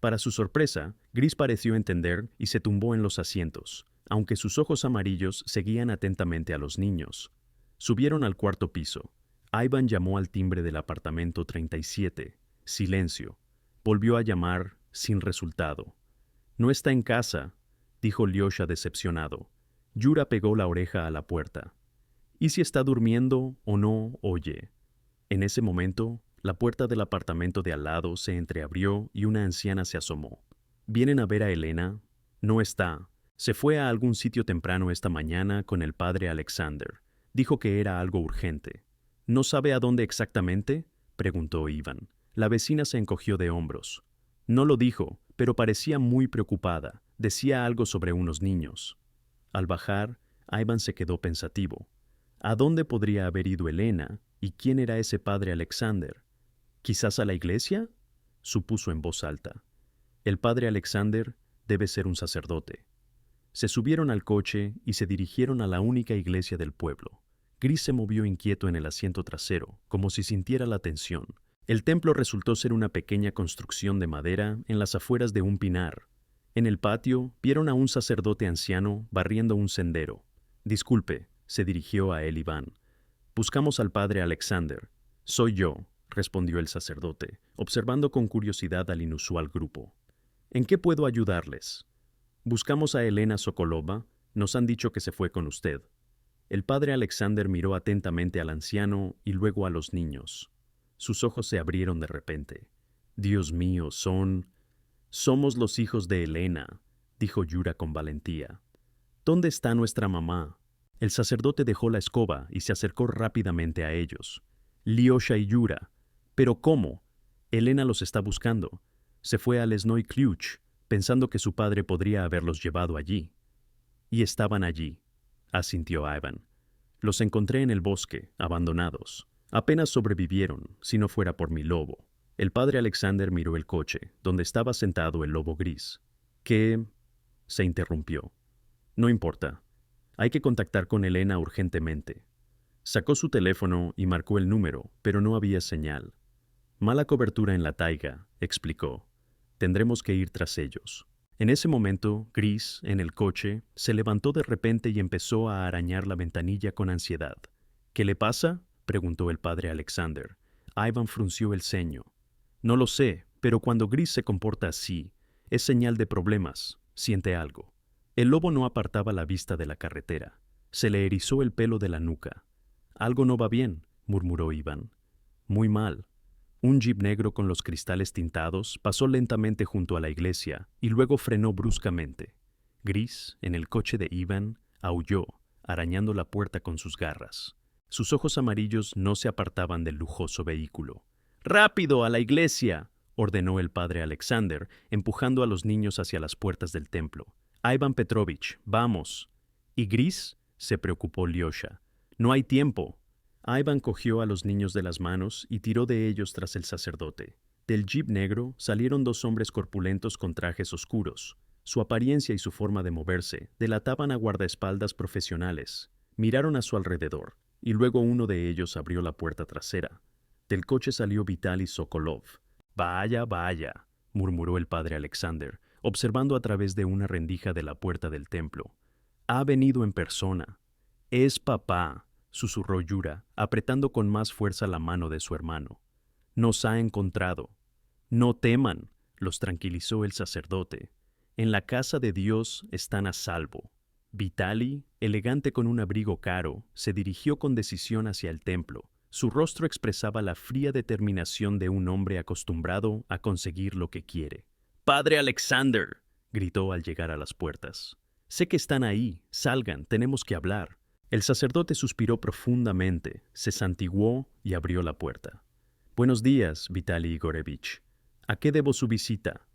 Para su sorpresa, Gris pareció entender y se tumbó en los asientos, aunque sus ojos amarillos seguían atentamente a los niños. Subieron al cuarto piso. Ivan llamó al timbre del apartamento 37. Silencio. Volvió a llamar, sin resultado. No está en casa, dijo Lyosha decepcionado. Yura pegó la oreja a la puerta. ¿Y si está durmiendo o no oye? En ese momento, la puerta del apartamento de al lado se entreabrió y una anciana se asomó. ¿Vienen a ver a Elena? No está. Se fue a algún sitio temprano esta mañana con el padre Alexander. Dijo que era algo urgente. ¿No sabe a dónde exactamente?, preguntó Ivan. La vecina se encogió de hombros. No lo dijo, pero parecía muy preocupada. Decía algo sobre unos niños. Al bajar, Ivan se quedó pensativo. ¿A dónde podría haber ido Elena y quién era ese padre Alexander? ¿Quizás a la iglesia?, supuso en voz alta. El padre Alexander debe ser un sacerdote. Se subieron al coche y se dirigieron a la única iglesia del pueblo. Gris se movió inquieto en el asiento trasero, como si sintiera la tensión. El templo resultó ser una pequeña construcción de madera en las afueras de un pinar. En el patio vieron a un sacerdote anciano barriendo un sendero. Disculpe, se dirigió a él Iván. Buscamos al padre Alexander. Soy yo, respondió el sacerdote, observando con curiosidad al inusual grupo. ¿En qué puedo ayudarles? Buscamos a Elena Sokolova. Nos han dicho que se fue con usted. El padre Alexander miró atentamente al anciano y luego a los niños. Sus ojos se abrieron de repente. Dios mío, somos los hijos de Elena, dijo Yura con valentía. ¿Dónde está nuestra mamá? El sacerdote dejó la escoba y se acercó rápidamente a ellos. Lyosha y Yura. ¿Pero cómo? Elena los está buscando. Se fue al Snowy Kluch, pensando que su padre podría haberlos llevado allí. Y estaban allí, asintió Ivan. Los encontré en el bosque, abandonados. Apenas sobrevivieron, si no fuera por mi lobo. El padre Alexander miró el coche, donde estaba sentado el lobo gris. ¿Qué? Se interrumpió. No importa. Hay que contactar con Elena urgentemente. Sacó su teléfono y marcó el número, pero no había señal. Mala cobertura en la taiga, explicó. Tendremos que ir tras ellos. En ese momento, Gris, en el coche, se levantó de repente y empezó a arañar la ventanilla con ansiedad. ¿Qué le pasa?, preguntó el padre Alexander. Ivan frunció el ceño. No lo sé, pero cuando Gris se comporta así, es señal de problemas. Siente algo. El lobo no apartaba la vista de la carretera. Se le erizó el pelo de la nuca. Algo no va bien, murmuró Iván. Muy mal. Un jeep negro con los cristales tintados pasó lentamente junto a la iglesia y luego frenó bruscamente. Gris, en el coche de Iván, aulló, arañando la puerta con sus garras. Sus ojos amarillos no se apartaban del lujoso vehículo. ¡Rápido, a la iglesia!, ordenó el padre Alexander, empujando a los niños hacia las puertas del templo. Ivan Petrovich, vamos. ¿Y Gris?, se preocupó Lyosha. No hay tiempo. Ivan cogió a los niños de las manos y tiró de ellos tras el sacerdote. Del jeep negro salieron dos hombres corpulentos con trajes oscuros. Su apariencia y su forma de moverse delataban a guardaespaldas profesionales. Miraron a su alrededor, y luego uno de ellos abrió la puerta trasera. Del coche salió Vitali Sokolov. «Vaya, vaya», murmuró el padre Alexander, observando a través de una rendija de la puerta del templo. «Ha venido en persona. Es papá», susurró Yura, apretando con más fuerza la mano de su hermano. «Nos ha encontrado». «No teman», los tranquilizó el sacerdote. «En la casa de Dios están a salvo». Vitali, elegante con un abrigo caro, se dirigió con decisión hacia el templo. Su rostro expresaba la fría determinación de un hombre acostumbrado a conseguir lo que quiere. «¡Padre Alexander!», gritó al llegar a las puertas. «Sé que están ahí. Salgan, tenemos que hablar». El sacerdote suspiró profundamente, se santiguó y abrió la puerta. «Buenos días, Vitali Igorevich. ¿A qué debo su visita?»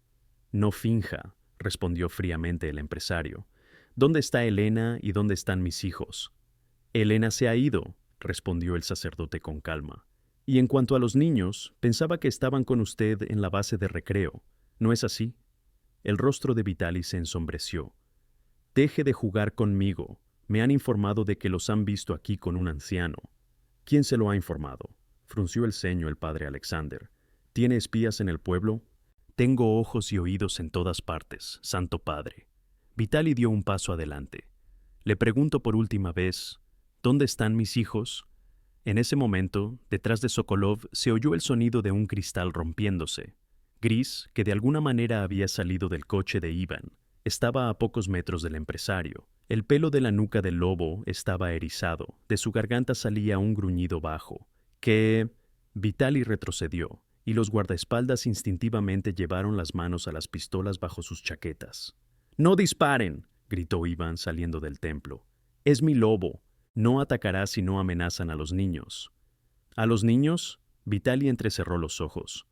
«No finja», respondió fríamente el empresario. «¿Dónde está Elena y dónde están mis hijos?» «Elena se ha ido», respondió el sacerdote con calma. «Y en cuanto a los niños, pensaba que estaban con usted en la base de recreo. ¿No es así?» El rostro de Vitali se ensombreció. «Deje de jugar conmigo. Me han informado de que los han visto aquí con un anciano». «¿Quién se lo ha informado?», frunció el ceño el padre Alexander. «¿Tiene espías en el pueblo?» «Tengo ojos y oídos en todas partes, santo padre». Vitali dio un paso adelante. «Le pregunto por última vez, ¿dónde están mis hijos?» En ese momento, detrás de Sokolov se oyó el sonido de un cristal rompiéndose. Gris, que de alguna manera había salido del coche de Iván, estaba a pocos metros del empresario. El pelo de la nuca del lobo estaba erizado, de su garganta salía un gruñido bajo. «¿Qué?» Vitali retrocedió, y los guardaespaldas instintivamente llevaron las manos a las pistolas bajo sus chaquetas. «¡No disparen!», gritó Iván saliendo del templo. «Es mi lobo. No atacará si no amenazan a los niños». «¿A los niños?», Vitali entrecerró los ojos.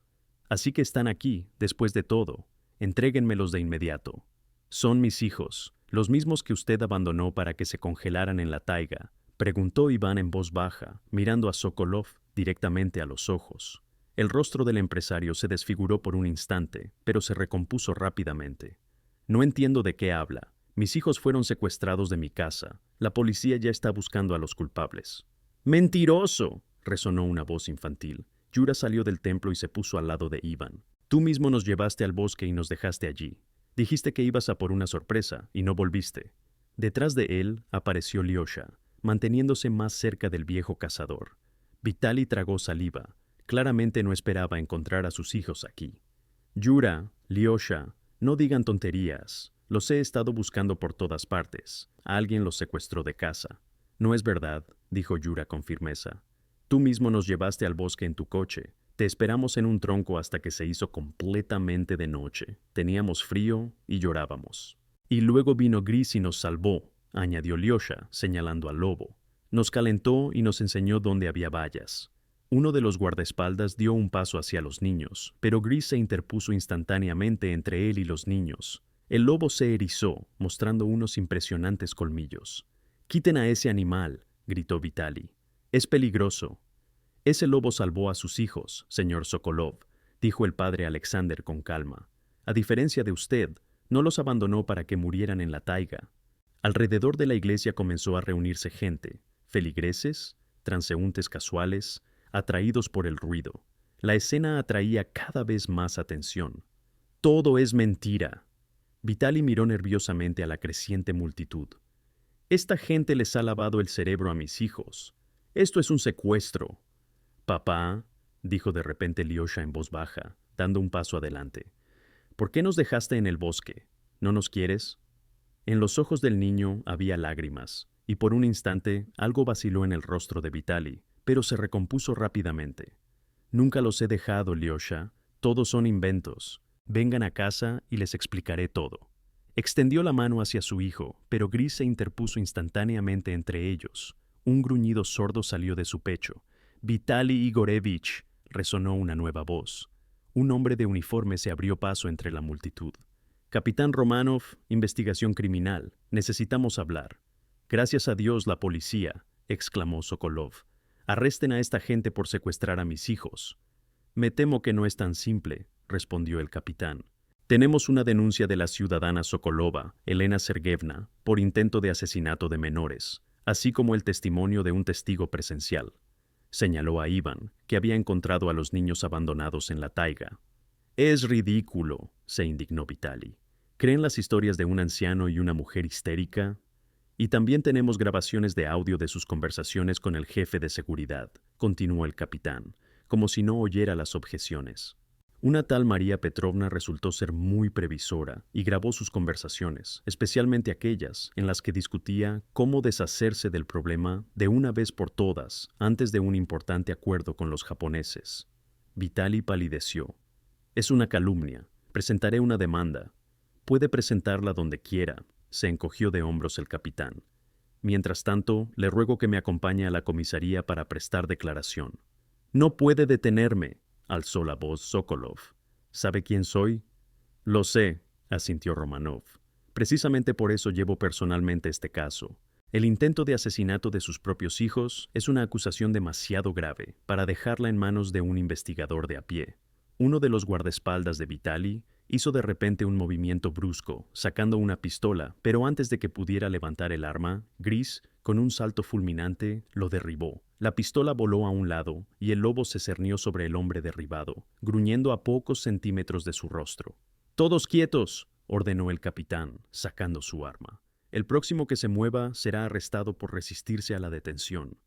«Así que están aquí, después de todo. Entréguenmelos de inmediato». «Son mis hijos, los mismos que usted abandonó para que se congelaran en la taiga», preguntó Iván en voz baja, mirando a Sokolov directamente a los ojos. El rostro del empresario se desfiguró por un instante, pero se recompuso rápidamente. «Noentiendo de qué habla. Mis hijos fueron secuestrados de mi casa. La policía ya está buscando a los culpables». «¡Mentiroso!», resonó una voz infantil. Yura salió del templo y se puso al lado de Iván. «Tú mismo nos llevaste al bosque y nos dejaste allí. Dijiste que ibas a por una sorpresa y no volviste». Detrás de él apareció Lyosha, manteniéndose más cerca del viejo cazador. Vitali tragó saliva. Claramente no esperaba encontrar a sus hijos aquí. «Yura, Lyosha, no digan tonterías. Los he estado buscando por todas partes. Alguien los secuestró de casa». «No es verdad», dijo Yura con firmeza. «Tú mismo nos llevaste al bosque en tu coche. Te esperamos en un tronco hasta que se hizo completamente de noche. Teníamos frío y llorábamos». «Y luego vino Gris y nos salvó», añadió Lyosha, señalando al lobo. «Nos calentó y nos enseñó dónde había vallas». Uno de los guardaespaldas dio un paso hacia los niños, pero Gris se interpuso instantáneamente entre él y los niños. El lobo se erizó, mostrando unos impresionantes colmillos. «¡Quiten a ese animal!», gritó Vitali. «Es peligroso». «Ese lobo salvó a sus hijos, señor Sokolov», dijo el padre Alexander con calma. «A diferencia de usted, no los abandonó para que murieran en la taiga». Alrededor de la iglesia comenzó a reunirse gente, feligreses, transeúntes casuales, atraídos por el ruido. La escena atraía cada vez más atención. «Todo es mentira». Vitali miró nerviosamente a la creciente multitud. «Esta gente les ha lavado el cerebro a mis hijos. Esto es un secuestro». «Papá», dijo de repente Lyosha en voz baja, dando un paso adelante. «¿Por qué nos dejaste en el bosque? ¿No nos quieres?» En los ojos del niño había lágrimas, y por un instante algo vaciló en el rostro de Vitali, pero se recompuso rápidamente. «Nunca los he dejado, Lyosha. Todos son inventos. Vengan a casa y les explicaré todo». Extendió la mano hacia su hijo, pero Gris se interpuso instantáneamente entre ellos. Un gruñido sordo salió de su pecho. «Vitali Igorevich», resonó una nueva voz. Un hombre de uniforme se abrió paso entre la multitud. «Capitán Romanov, investigación criminal. Necesitamos hablar». «Gracias a Dios, la policía», exclamó Sokolov. «Arresten a esta gente por secuestrar a mis hijos». «Me temo que no es tan simple», respondió el capitán. «Tenemos una denuncia de la ciudadana Sokolova, Elena Sergeyevna, por intento de asesinato de menores, así como el testimonio de un testigo presencial». Señaló a Iván, que había encontrado a los niños abandonados en la taiga. «Es ridículo», se indignó Vitali. «¿Creen las historias de un anciano y una mujer histérica?» «Y también tenemos grabaciones de audio de sus conversaciones con el jefe de seguridad», continuó el capitán, como si no oyera las objeciones. Una tal María Petrovna resultó ser muy previsora y grabó sus conversaciones, especialmente aquellas en las que discutía cómo deshacerse del problema de una vez por todas antes de un importante acuerdo con los japoneses. Vitali palideció. «Es una calumnia. Presentaré una demanda». «Puede presentarla donde quiera», se encogió de hombros el capitán. «Mientras tanto, le ruego que me acompañe a la comisaría para prestar declaración». «No puede detenerme», alzó la voz Sokolov. «¿Sabe quién soy?» «Lo sé», asintió Romanov. «Precisamente por eso llevo personalmente este caso. El intento de asesinato de sus propios hijos es una acusación demasiado grave para dejarla en manos de un investigador de a pie». Uno de los guardaespaldas de Vitali hizo de repente un movimiento brusco, sacando una pistola, pero antes de que pudiera levantar el arma, Gris, con un salto fulminante, lo derribó. La pistola voló a un lado y el lobo se cernió sobre el hombre derribado, gruñendo a pocos centímetros de su rostro. «¡Todos quietos!», ordenó el capitán, sacando su arma. «El próximo que se mueva será arrestado por resistirse a la detención».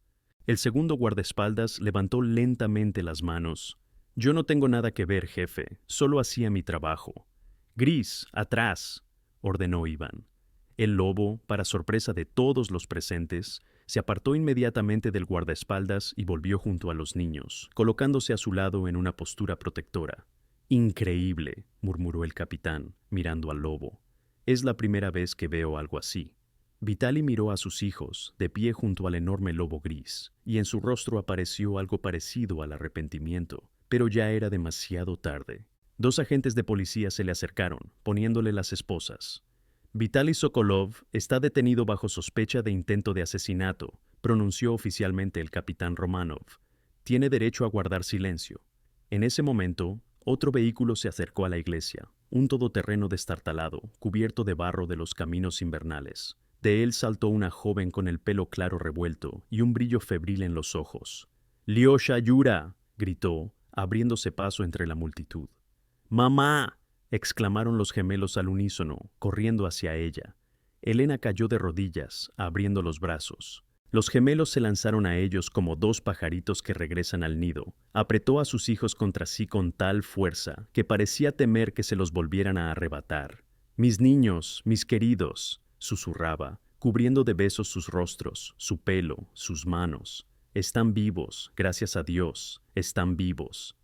El segundo guardaespaldas levantó lentamente las manos. «Yo no tengo nada que ver, jefe, solo hacía mi trabajo». «Gris, atrás», ordenó Iván. El lobo, para sorpresa de todos los presentes, se apartó inmediatamente del guardaespaldas y volvió junto a los niños, colocándose a su lado en una postura protectora. «Increíble», murmuró el capitán, mirando al lobo. «Es la primera vez que veo algo así». Vitali miró a sus hijos, de pie junto al enorme lobo gris, y en su rostro apareció algo parecido al arrepentimiento. Pero ya era demasiado tarde. Dos agentes de policía se le acercaron, poniéndole las esposas. «Vitali Sokolov está detenido bajo sospecha de intento de asesinato», pronunció oficialmente el capitán Romanov. «Tiene derecho a guardar silencio». En ese momento, otro vehículo se acercó a la iglesia, un todoterreno destartalado, cubierto de barro de los caminos invernales. De él saltó una joven con el pelo claro revuelto y un brillo febril en los ojos. «Lyosha Yura», gritó, abriéndose paso entre la multitud. «¡Mamá!», exclamaron los gemelos al unísono, corriendo hacia ella. Elena cayó de rodillas, abriendo los brazos. Los gemelos se lanzaron a ellos como dos pajaritos que regresan al nido. Apretó a sus hijos contra sí con tal fuerza que parecía temer que se los volvieran a arrebatar. «Mis niños, mis queridos», susurraba, cubriendo de besos sus rostros, su pelo, sus manos. «Están vivos, gracias a Dios, están vivos».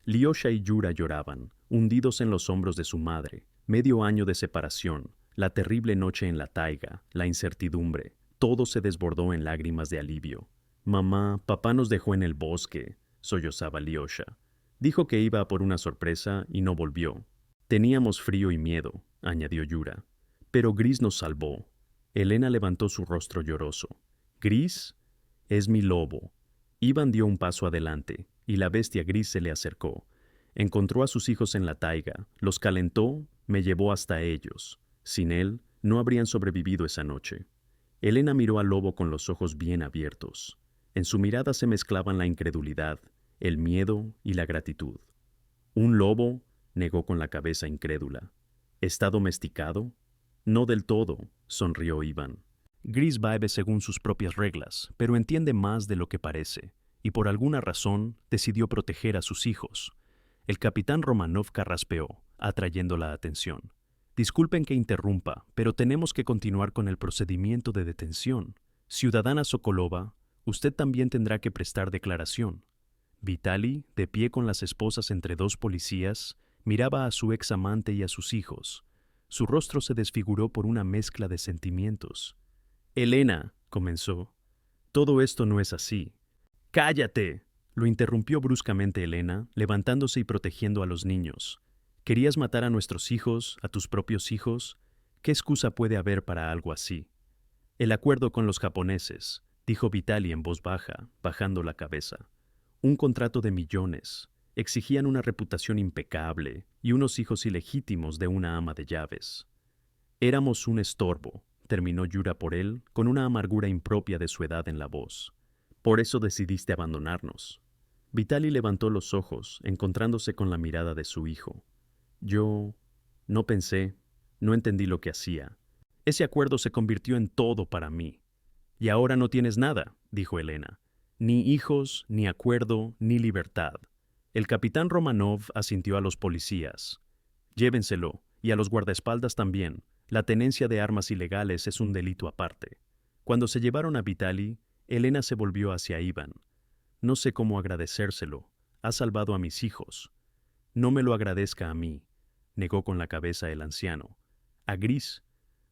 Lyosha y Yura lloraban, hundidos en los hombros de su madre. Medio año de separación, la terrible noche en la taiga, la incertidumbre, todo se desbordó en lágrimas de alivio. «Mamá, papá nos dejó en el bosque», sollozaba Lyosha. Dijo que iba a por una sorpresa y no volvió. Teníamos frío y miedo, añadió Yura. Pero Gris nos salvó. Elena levantó su rostro lloroso. ¿Gris? Es mi lobo. Ivan dio un paso adelante, y la bestia gris se le acercó. Encontró a sus hijos en la taiga, los calentó, me llevó hasta ellos. Sin él, no habrían sobrevivido esa noche. Elena miró al lobo con los ojos bien abiertos. En su mirada se mezclaban la incredulidad, el miedo y la gratitud. ¿Un lobo?, negó con la cabeza incrédula. ¿Está domesticado? No del todo, sonrió Iván. Gris vive según sus propias reglas, pero entiende más de lo que parece, y por alguna razón decidió proteger a sus hijos. El capitán Romanov carraspeó, atrayendo la atención. Disculpen que interrumpa, pero tenemos que continuar con el procedimiento de detención. Ciudadana Sokolova, usted también tendrá que prestar declaración. Vitali, de pie con las esposas entre dos policías, miraba a su ex amante y a sus hijos. Su rostro se desfiguró por una mezcla de sentimientos. Elena, comenzó. Todo esto no es así. ¡Cállate!, lo interrumpió bruscamente Elena, levantándose y protegiendo a los niños. ¿Querías matar a nuestros hijos, a tus propios hijos? ¿Qué excusa puede haber para algo así? El acuerdo con los japoneses, dijo Vitali en voz baja, bajando la cabeza. Un contrato de millones. Exigían una reputación impecable y unos hijos ilegítimos de una ama de llaves. Éramos un estorbo, terminó Yura por él, con una amargura impropia de su edad en la voz. Por eso decidiste abandonarnos. Vitali levantó los ojos, encontrándose con la mirada de su hijo. Yo no pensé, no entendí lo que hacía. Ese acuerdo se convirtió en todo para mí. Y ahora no tienes nada, dijo Elena. Ni hijos, ni acuerdo, ni libertad. El capitán Romanov asintió a los policías. Llévenselo, y a los guardaespaldas también. La tenencia de armas ilegales es un delito aparte. Cuando se llevaron a Vitali, Elena se volvió hacia Iván. No sé cómo agradecérselo. Ha salvado a mis hijos. No me lo agradezca a mí, negó con la cabeza el anciano. A Gris.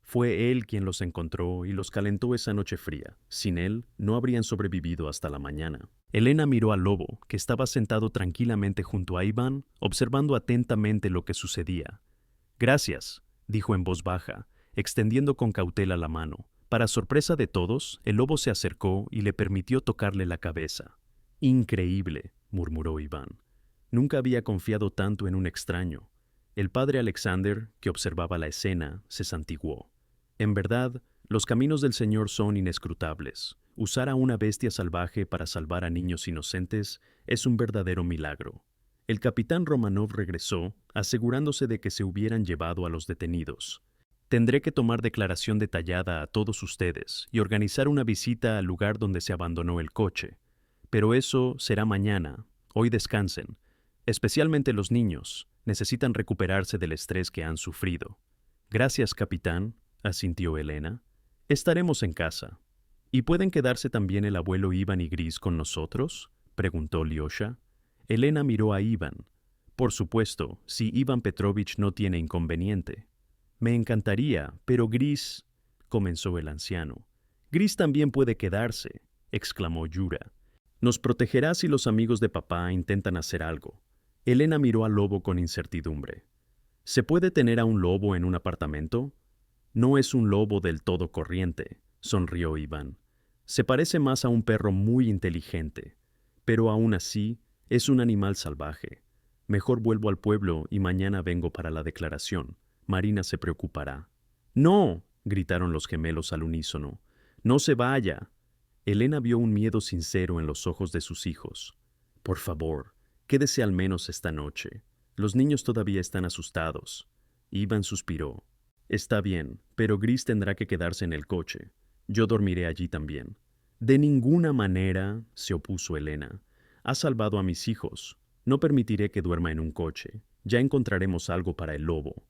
Fue él quien los encontró y los calentó esa noche fría. Sin él, no habrían sobrevivido hasta la mañana. Elena miró al lobo, que estaba sentado tranquilamente junto a Iván, observando atentamente lo que sucedía. Gracias, dijo en voz baja, extendiendo con cautela la mano. Para sorpresa de todos, el lobo se acercó y le permitió tocarle la cabeza. Increíble, murmuró Iván. Nunca había confiado tanto en un extraño. El padre Alexander, que observaba la escena, se santiguó. En verdad, los caminos del Señor son inescrutables. Usar a una bestia salvaje para salvar a niños inocentes es un verdadero milagro. El capitán Romanov regresó, asegurándose de que se hubieran llevado a los detenidos. Tendré que tomar declaración detallada a todos ustedes y organizar una visita al lugar donde se abandonó el coche. Pero eso será mañana. Hoy descansen. Especialmente los niños. Necesitan recuperarse del estrés que han sufrido. Gracias, capitán, asintió Elena. Estaremos en casa. ¿Y pueden quedarse también el abuelo Iván y Gris con nosotros?, preguntó Lyosha. Elena miró a Iván. Por supuesto, si Iván Petrovich no tiene inconveniente. Me encantaría, pero Gris, comenzó el anciano. Gris también puede quedarse, exclamó Yura. Nos protegerá si los amigos de papá intentan hacer algo. Elena miró al lobo con incertidumbre. ¿Se puede tener a un lobo en un apartamento? No es un lobo del todo corriente, sonrió Iván. Se parece más a un perro muy inteligente, pero aún así es un animal salvaje. Mejor vuelvo al pueblo y mañana vengo para la declaración. Marina se preocupará. ¡No!, gritaron los gemelos al unísono. ¡No se vaya! Elena vio un miedo sincero en los ojos de sus hijos. Por favor, quédese al menos esta noche. Los niños todavía están asustados. Iván suspiró. Está bien, pero Gris tendrá que quedarse en el coche. Yo dormiré allí también. De ninguna manera, se opuso Elena. Ha salvado a mis hijos. No permitiré que duerma en un coche. Ya encontraremos algo para el lobo.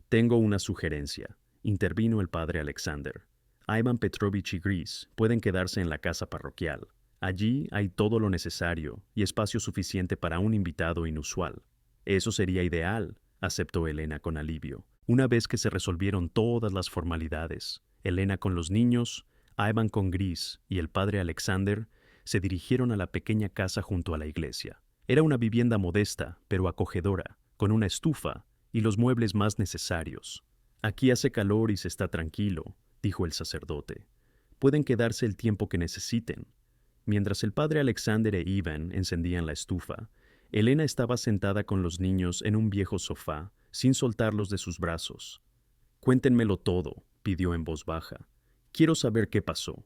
Tengo una sugerencia, intervino el padre Alexander. Iván Petrovich y Gris pueden quedarse en la casa parroquial. Allí hay todo lo necesario y espacio suficiente para un invitado inusual. Eso sería ideal, aceptó Elena con alivio. Una vez que se resolvieron todas las formalidades, Elena con los niños, Iván con Gris y el padre Alexander, se dirigieron a la pequeña casa junto a la iglesia. Era una vivienda modesta, pero acogedora, con una estufa y los muebles más necesarios. «Aquí hace calor y se está tranquilo», dijo el sacerdote. «Pueden quedarse el tiempo que necesiten». Mientras el padre Alexander e Ivan encendían la estufa, Elena estaba sentada con los niños en un viejo sofá, sin soltarlos de sus brazos. «Cuéntenmelo todo», pidió en voz baja. «Quiero saber qué pasó».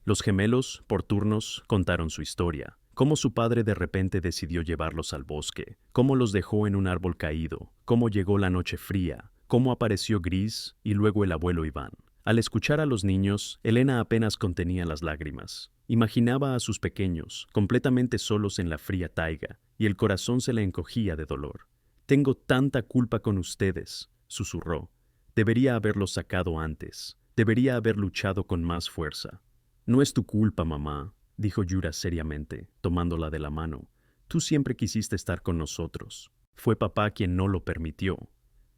Los gemelos, por turnos, contaron su historia. Cómo su padre de repente decidió llevarlos al bosque, cómo los dejó en un árbol caído, cómo llegó la noche fría, cómo apareció Gris y luego el abuelo Iván. Al escuchar a los niños, Elena apenas contenía las lágrimas. Imaginaba a sus pequeños, completamente solos en la fría taiga, y el corazón se le encogía de dolor. «Tengo tanta culpa con ustedes», susurró. «Debería haberlos sacado antes. Debería haber luchado con más fuerza». «No es tu culpa, mamá», dijo Yura seriamente, tomándola de la mano. «Tú siempre quisiste estar con nosotros. Fue papá quien no lo permitió».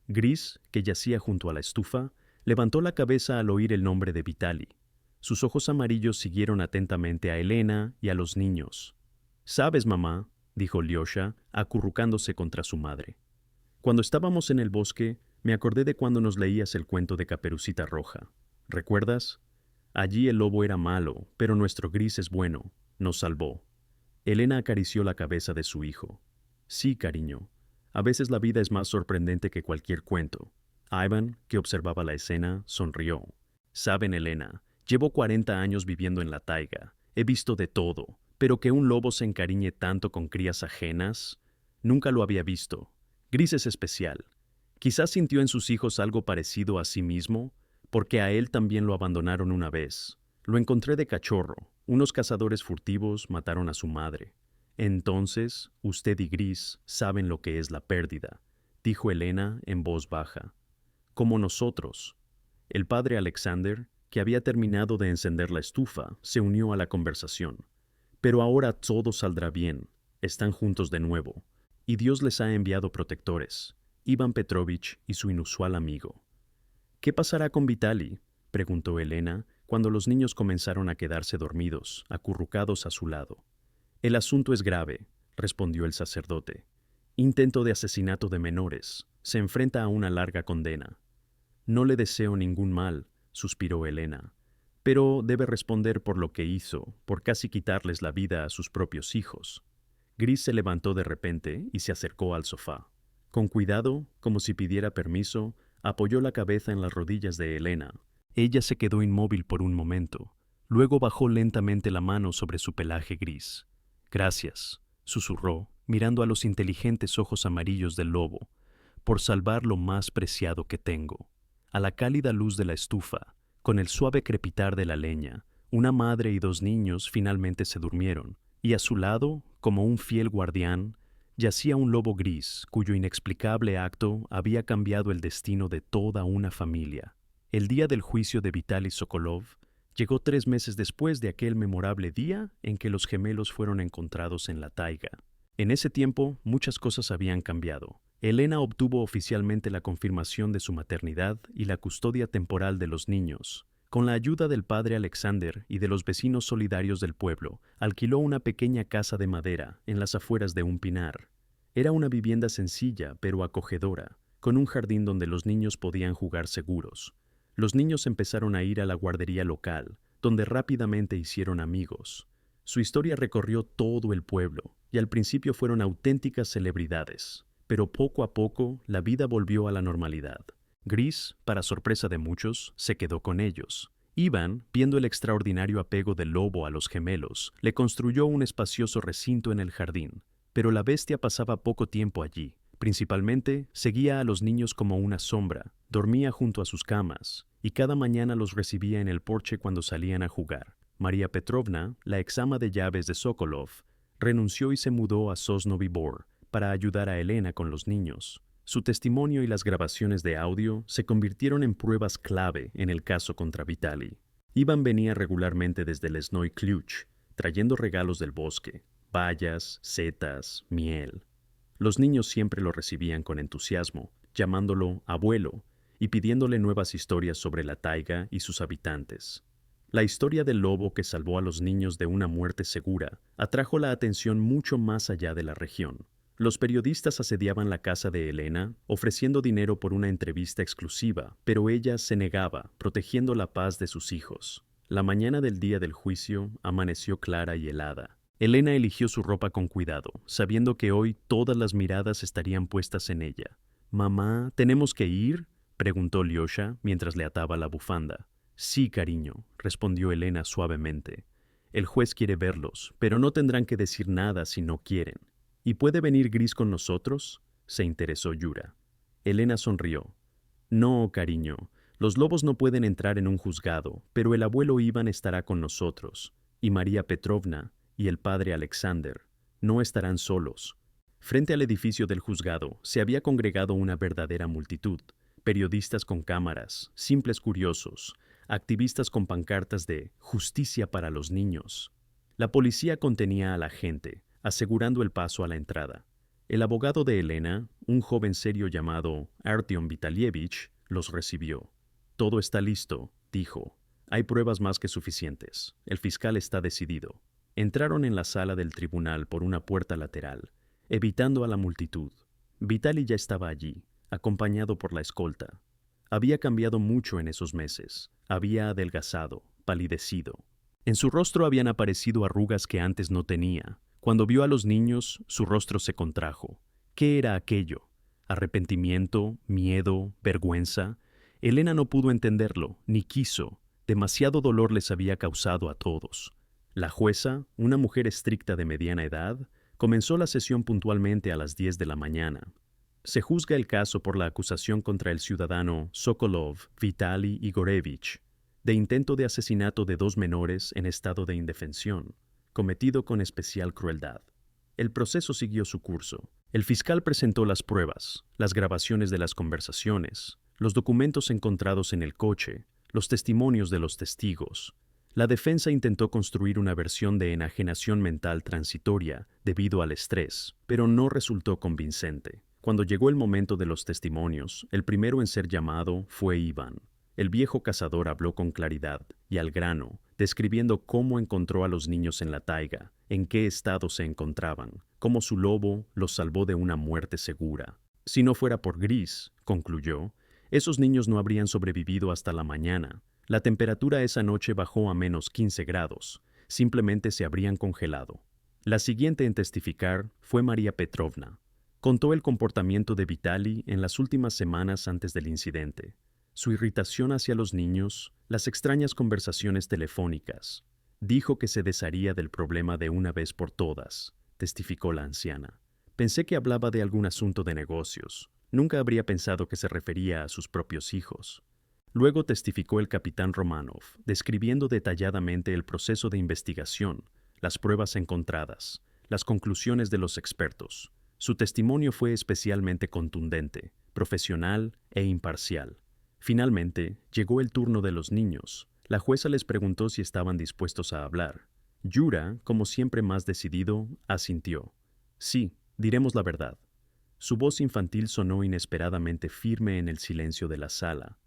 Gris, que yacía junto a la estufa, levantó la cabeza al oír el nombre de Vitali. Sus ojos amarillos siguieron atentamente a Elena y a los niños. «¿Sabes, mamá?», dijo Lyosha, acurrucándose contra su madre. «Cuando estábamos en el bosque, me acordé de cuando nos leías el cuento de Caperucita Roja. ¿Recuerdas? Allí el lobo era malo, pero nuestro Gris es bueno. Nos salvó». Elena acarició la cabeza de su hijo. «Sí, cariño. A veces la vida es más sorprendente que cualquier cuento». Ivan, que observaba la escena, sonrió. «Saben, Elena, llevo 40 años viviendo en la taiga. He visto de todo, pero que un lobo se encariñe tanto con crías ajenas, nunca lo había visto. Gris es especial. Quizás sintió en sus hijos algo parecido a sí mismo, porque a él también lo abandonaron una vez. Lo encontré de cachorro. Unos cazadores furtivos mataron a su madre. Entonces, usted y Gris saben lo que es la pérdida», dijo Elena en voz baja. «Como nosotros». El padre Alexander, que había terminado de encender la estufa, se unió a la conversación. «Pero ahora todo saldrá bien. Están juntos de nuevo. Y Dios les ha enviado protectores, Iván Petrovich y su inusual amigo». «¿Qué pasará con Vitali?», preguntó Elena, cuando los niños comenzaron a quedarse dormidos, acurrucados a su lado. «El asunto es grave», respondió el sacerdote. «Intento de asesinato de menores. Se enfrenta a una larga condena». «No le deseo ningún mal», suspiró Elena. «Pero debe responder por lo que hizo, por casi quitarles la vida a sus propios hijos». Gris se levantó de repente y se acercó al sofá. Con cuidado, como si pidiera permiso, apoyó la cabeza en las rodillas de Elena. Ella se quedó inmóvil por un momento. Luego bajó lentamente la mano sobre su pelaje gris. «Gracias», susurró, mirando a los inteligentes ojos amarillos del lobo, «por salvar lo más preciado que tengo». A la cálida luz de la estufa, con el suave crepitar de la leña, una madre y 2 niños finalmente se durmieron, y a su lado, como un fiel guardián, yacía un lobo gris cuyo inexplicable acto había cambiado el destino de toda una familia. El día del juicio de Vitali Sokolov llegó 3 meses después de aquel memorable día en que los gemelos fueron encontrados en la taiga. En ese tiempo, muchas cosas habían cambiado. Elena obtuvo oficialmente la confirmación de su maternidad y la custodia temporal de los niños. Con la ayuda del padre Alexander y de los vecinos solidarios del pueblo, alquiló una pequeña casa de madera en las afueras de un pinar. Era una vivienda sencilla pero acogedora, con un jardín donde los niños podían jugar seguros. Los niños empezaron a ir a la guardería local, donde rápidamente hicieron amigos. Su historia recorrió todo el pueblo, y al principio fueron auténticas celebridades. Pero poco a poco la vida volvió a la normalidad. Gris, para sorpresa de muchos, se quedó con ellos. Iván, viendo el extraordinario apego del lobo a los gemelos, le construyó un espacioso recinto en el jardín. Pero la bestia pasaba poco tiempo allí. Principalmente, seguía a los niños como una sombra, dormía junto a sus camas, y cada mañana los recibía en el porche cuando salían a jugar. María Petrovna, la exama de llaves de Sokolov, renunció y se mudó a Sosnovy Bor para ayudar a Elena con los niños. Su testimonio y las grabaciones de audio se convirtieron en pruebas clave en el caso contra Vitali. Iván venía regularmente desde Lesnoy Kluch, trayendo regalos del bosque, bayas, setas, miel. Los niños siempre lo recibían con entusiasmo, llamándolo abuelo y pidiéndole nuevas historias sobre la taiga y sus habitantes. La historia del lobo que salvó a los niños de una muerte segura atrajo la atención mucho más allá de la región. Los periodistas asediaban la casa de Elena, ofreciendo dinero por una entrevista exclusiva, pero ella se negaba, protegiendo la paz de sus hijos. La mañana del día del juicio amaneció clara y helada. Elena eligió su ropa con cuidado, sabiendo que hoy todas las miradas estarían puestas en ella. «Mamá, ¿tenemos que ir?», preguntó Lyosha mientras le ataba la bufanda. «Sí, cariño», respondió Elena suavemente. «El juez quiere verlos, pero no tendrán que decir nada si no quieren». «¿Y puede venir Gris con nosotros?», se interesó Yura. Elena sonrió. «No, cariño, los lobos no pueden entrar en un juzgado, pero el abuelo Iván estará con nosotros, y María Petrovna y el padre Alexander. No estarán solos». Frente al edificio del juzgado se había congregado una verdadera multitud. Periodistas con cámaras, simples curiosos, activistas con pancartas de «Justicia para los niños». La policía contenía a la gente, asegurando el paso a la entrada. El abogado de Elena, un joven serio llamado Artyom Vitalievich, los recibió. «Todo está listo», dijo. «Hay pruebas más que suficientes. El fiscal está decidido». Entraron en la sala del tribunal por una puerta lateral, evitando a la multitud. Vitali ya estaba allí, acompañado por la escolta. Había cambiado mucho en esos meses. Había adelgazado, palidecido. En su rostro habían aparecido arrugas que antes no tenía. Cuando vio a los niños, su rostro se contrajo. ¿Qué era aquello? ¿Arrepentimiento? ¿Miedo? ¿Vergüenza? Elena no pudo entenderlo, ni quiso. Demasiado dolor les había causado a todos. La jueza, una mujer estricta de mediana edad, comenzó la sesión puntualmente a las 10 de la mañana. Se juzga el caso por la acusación contra el ciudadano Sokolov Vitali Igorevich de intento de asesinato de 2 menores en estado de indefensión, cometido con especial crueldad. El proceso siguió su curso. El fiscal presentó las pruebas, las grabaciones de las conversaciones, los documentos encontrados en el coche, los testimonios de los testigos. La defensa intentó construir una versión de enajenación mental transitoria debido al estrés, pero no resultó convincente. Cuando llegó el momento de los testimonios, el primero en ser llamado fue Iván. El viejo cazador habló con claridad y al grano, describiendo cómo encontró a los niños en la taiga, en qué estado se encontraban, cómo su lobo los salvó de una muerte segura. Si no fuera por Gris, concluyó, esos niños no habrían sobrevivido hasta la mañana. La temperatura esa noche bajó a menos 15 grados. Simplemente se habrían congelado. La siguiente en testificar fue María Petrovna. Contó el comportamiento de Vitali en las últimas semanas antes del incidente. Su irritación hacia los niños, las extrañas conversaciones telefónicas. Dijo que se desharía del problema de una vez por todas, testificó la anciana. Pensé que hablaba de algún asunto de negocios. Nunca habría pensado que se refería a sus propios hijos. Luego testificó el capitán Romanov, describiendo detalladamente el proceso de investigación, las pruebas encontradas, las conclusiones de los expertos. Su testimonio fue especialmente contundente, profesional e imparcial. Finalmente, llegó el turno de los niños. La jueza les preguntó si estaban dispuestos a hablar. Yura, como siempre más decidido, asintió. «Sí, diremos la verdad». Su voz infantil sonó inesperadamente firme en el silencio de la sala.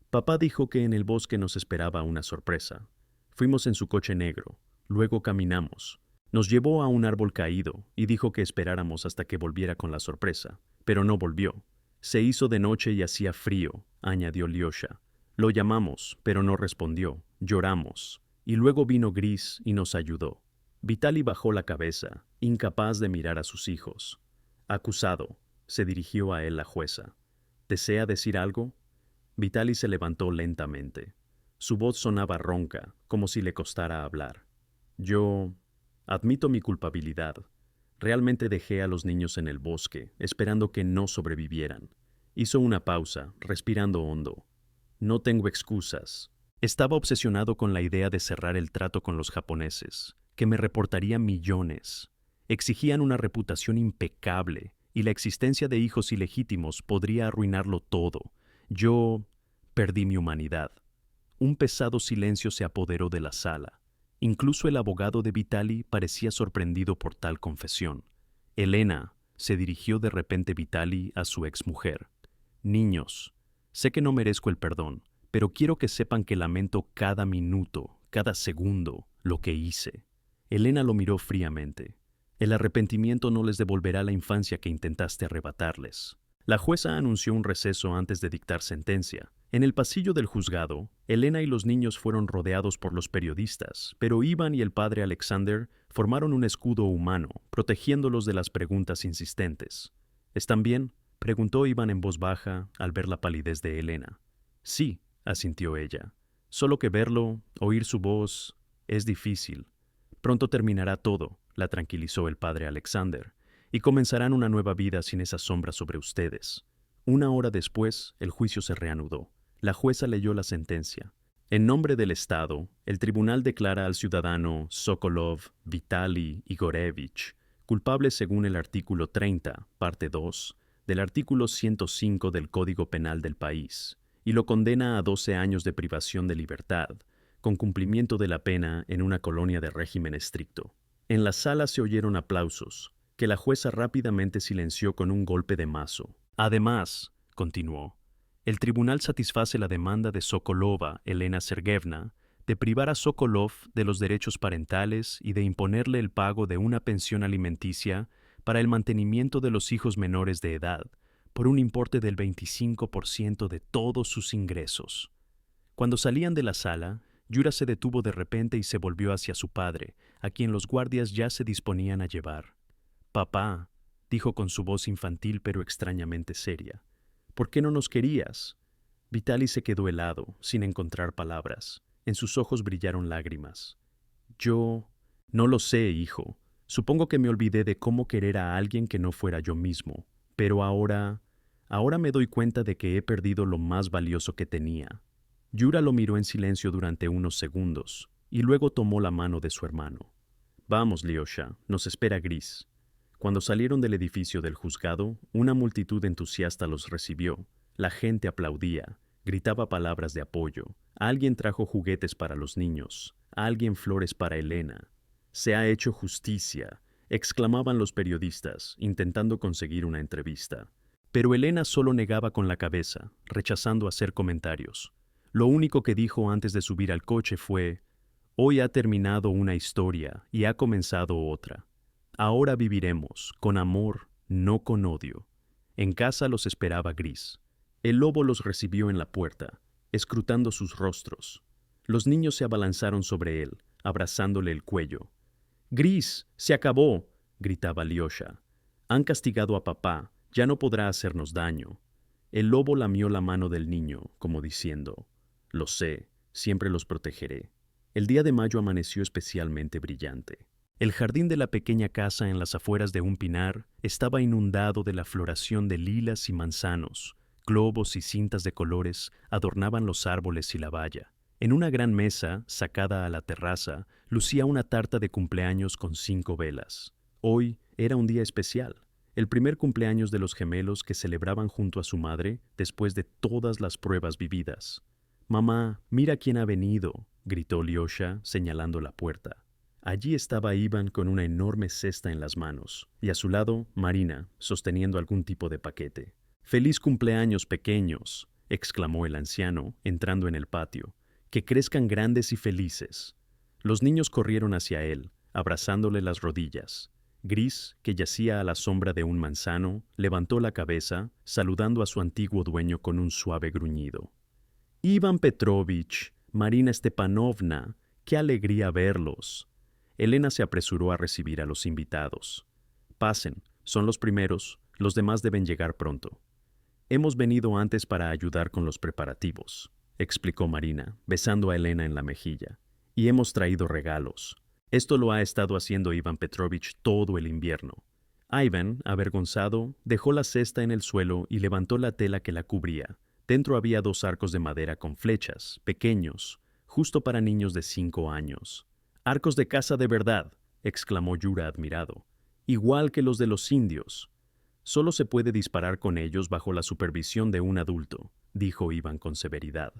«Papá dijo que en el bosque nos esperaba una sorpresa. Fuimos en su coche negro, luego caminamos. Nos llevó a un árbol caído y dijo que esperáramos hasta que volviera con la sorpresa, pero no volvió. Se hizo de noche y hacía frío», añadió Lyosha. «Lo llamamos, pero no respondió. Lloramos. Y luego vino Gris y nos ayudó». Vitali bajó la cabeza, incapaz de mirar a sus hijos. «Acusado», se dirigió a él la jueza. «¿Desea decir algo?». Vitali se levantó lentamente. Su voz sonaba ronca, como si le costara hablar. «Yo admito mi culpabilidad. Realmente dejé a los niños en el bosque, esperando que no sobrevivieran». Hizo una pausa, respirando hondo. «No tengo excusas. Estaba obsesionado con la idea de cerrar el trato con los japoneses, que me reportarían millones. Exigían una reputación impecable, y la existencia de hijos ilegítimos podría arruinarlo todo. Yo perdí mi humanidad». Un pesado silencio se apoderó de la sala. Incluso el abogado de Vitali parecía sorprendido por tal confesión. «Elena», se dirigió de repente Vitali a su exmujer. «Niños, sé que no merezco el perdón, pero quiero que sepan que lamento cada minuto, cada segundo, lo que hice. Elena lo miró fríamente. El arrepentimiento no les devolverá la infancia que intentaste arrebatarles. La jueza anunció un receso antes de dictar sentencia. En el pasillo del juzgado, Elena y los niños fueron rodeados por los periodistas, pero Ivan y el padre Alexander formaron un escudo humano, protegiéndolos de las preguntas insistentes. ¿Están bien?, preguntó Ivan en voz baja al ver la palidez de Elena. Sí, asintió ella. Solo que verlo, oír su voz, es difícil. Pronto terminará todo, la tranquilizó el padre Alexander, y comenzarán una nueva vida sin esa sombra sobre ustedes. Una hora después, el juicio se reanudó. La jueza leyó la sentencia. En nombre del Estado, el tribunal declara al ciudadano Sokolov Vitali Igorevich culpable según el artículo 30, parte 2, del artículo 105 del Código Penal del país, y lo condena a 12 años de privación de libertad, con cumplimiento de la pena en una colonia de régimen estricto. En la sala se oyeron aplausos, que la jueza rápidamente silenció con un golpe de mazo. Además, continuó, el tribunal satisface la demanda de Sokolova Elena Sergeyevna de privar a Sokolov de los derechos parentales y de imponerle el pago de una pensión alimenticia para el mantenimiento de los hijos menores de edad, por un importe del 25% de todos sus ingresos. Cuando salían de la sala, Yura se detuvo de repente y se volvió hacia su padre, a quien los guardias ya se disponían a llevar. «Papá», dijo con su voz infantil pero extrañamente seria, «¿por qué no nos querías?» Vitali se quedó helado, sin encontrar palabras. En sus ojos brillaron lágrimas. «Yo... no lo sé, hijo. Supongo que me olvidé de cómo querer a alguien que no fuera yo mismo. Pero ahora me doy cuenta de que he perdido lo más valioso que tenía». Yura lo miró en silencio durante unos segundos, y luego tomó la mano de su hermano. «Vamos, Lyosha, nos espera Gris». Cuando salieron del edificio del juzgado, una multitud entusiasta los recibió. La gente aplaudía, gritaba palabras de apoyo. Alguien trajo juguetes para los niños, alguien flores para Elena. «Se ha hecho justicia», exclamaban los periodistas, intentando conseguir una entrevista. Pero Elena solo negaba con la cabeza, rechazando hacer comentarios. Lo único que dijo antes de subir al coche fue: «Hoy ha terminado una historia y ha comenzado otra. Ahora viviremos, con amor, no con odio». En casa los esperaba Gris. El lobo los recibió en la puerta, escrutando sus rostros. Los niños se abalanzaron sobre él, abrazándole el cuello. «Gris, se acabó», gritaba Lyosha. «Han castigado a papá, ya no podrá hacernos daño». El lobo lamió la mano del niño, como diciendo: «Lo sé, siempre los protegeré». El día de mayo amaneció especialmente brillante. El jardín de la pequeña casa en las afueras de un pinar estaba inundado de la floración de lilas y manzanos. Globos y cintas de colores adornaban los árboles y la valla. En una gran mesa, sacada a la terraza, lucía una tarta de cumpleaños con 5 velas. Hoy era un día especial, el primer cumpleaños de los gemelos que celebraban junto a su madre después de todas las pruebas vividas. «Mamá, mira quién ha venido», gritó Lyosha, señalando la puerta. Allí estaba Ivan con una enorme cesta en las manos, y a su lado Marina, sosteniendo algún tipo de paquete. «¡Feliz cumpleaños, pequeños!», exclamó el anciano, entrando en el patio. «Que crezcan grandes y felices». Los niños corrieron hacia él, abrazándole las rodillas. Gris, que yacía a la sombra de un manzano, levantó la cabeza, saludando a su antiguo dueño con un suave gruñido. «Ivan Petrovich, Marina Stepanovna, qué alegría verlos». Elena se apresuró a recibir a los invitados. «Pasen, son los primeros, los demás deben llegar pronto». «Hemos venido antes para ayudar con los preparativos», explicó Marina, besando a Elena en la mejilla. «Y hemos traído regalos. Esto lo ha estado haciendo Ivan Petrovich todo el invierno». Ivan, avergonzado, dejó la cesta en el suelo y levantó la tela que la cubría. Dentro había 2 arcos de madera con flechas, pequeños, justo para niños de 5 años. «¡Arcos de caza de verdad!», exclamó Yura admirado. «Igual que los de los indios». «Solo se puede disparar con ellos bajo la supervisión de un adulto», dijo Ivan con severidad.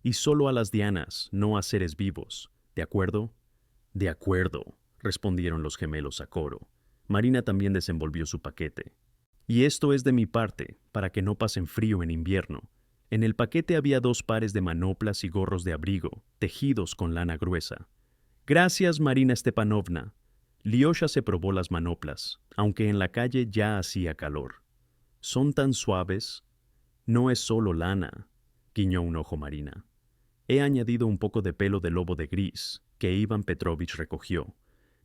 «Y solo a las dianas, no a seres vivos. ¿De acuerdo?». «De acuerdo», respondieron los gemelos a coro. Marina también desenvolvió su paquete. «Y esto es de mi parte, para que no pasen frío en invierno». En el paquete había 2 pares de manoplas y gorros de abrigo, tejidos con lana gruesa. Gracias, Marina Stepanovna. Lyosha se probó las manoplas, aunque en la calle ya hacía calor. Son tan suaves. No es solo lana, guiñó un ojo Marina. He añadido un poco de pelo de lobo de gris, que Iván Petrovich recogió.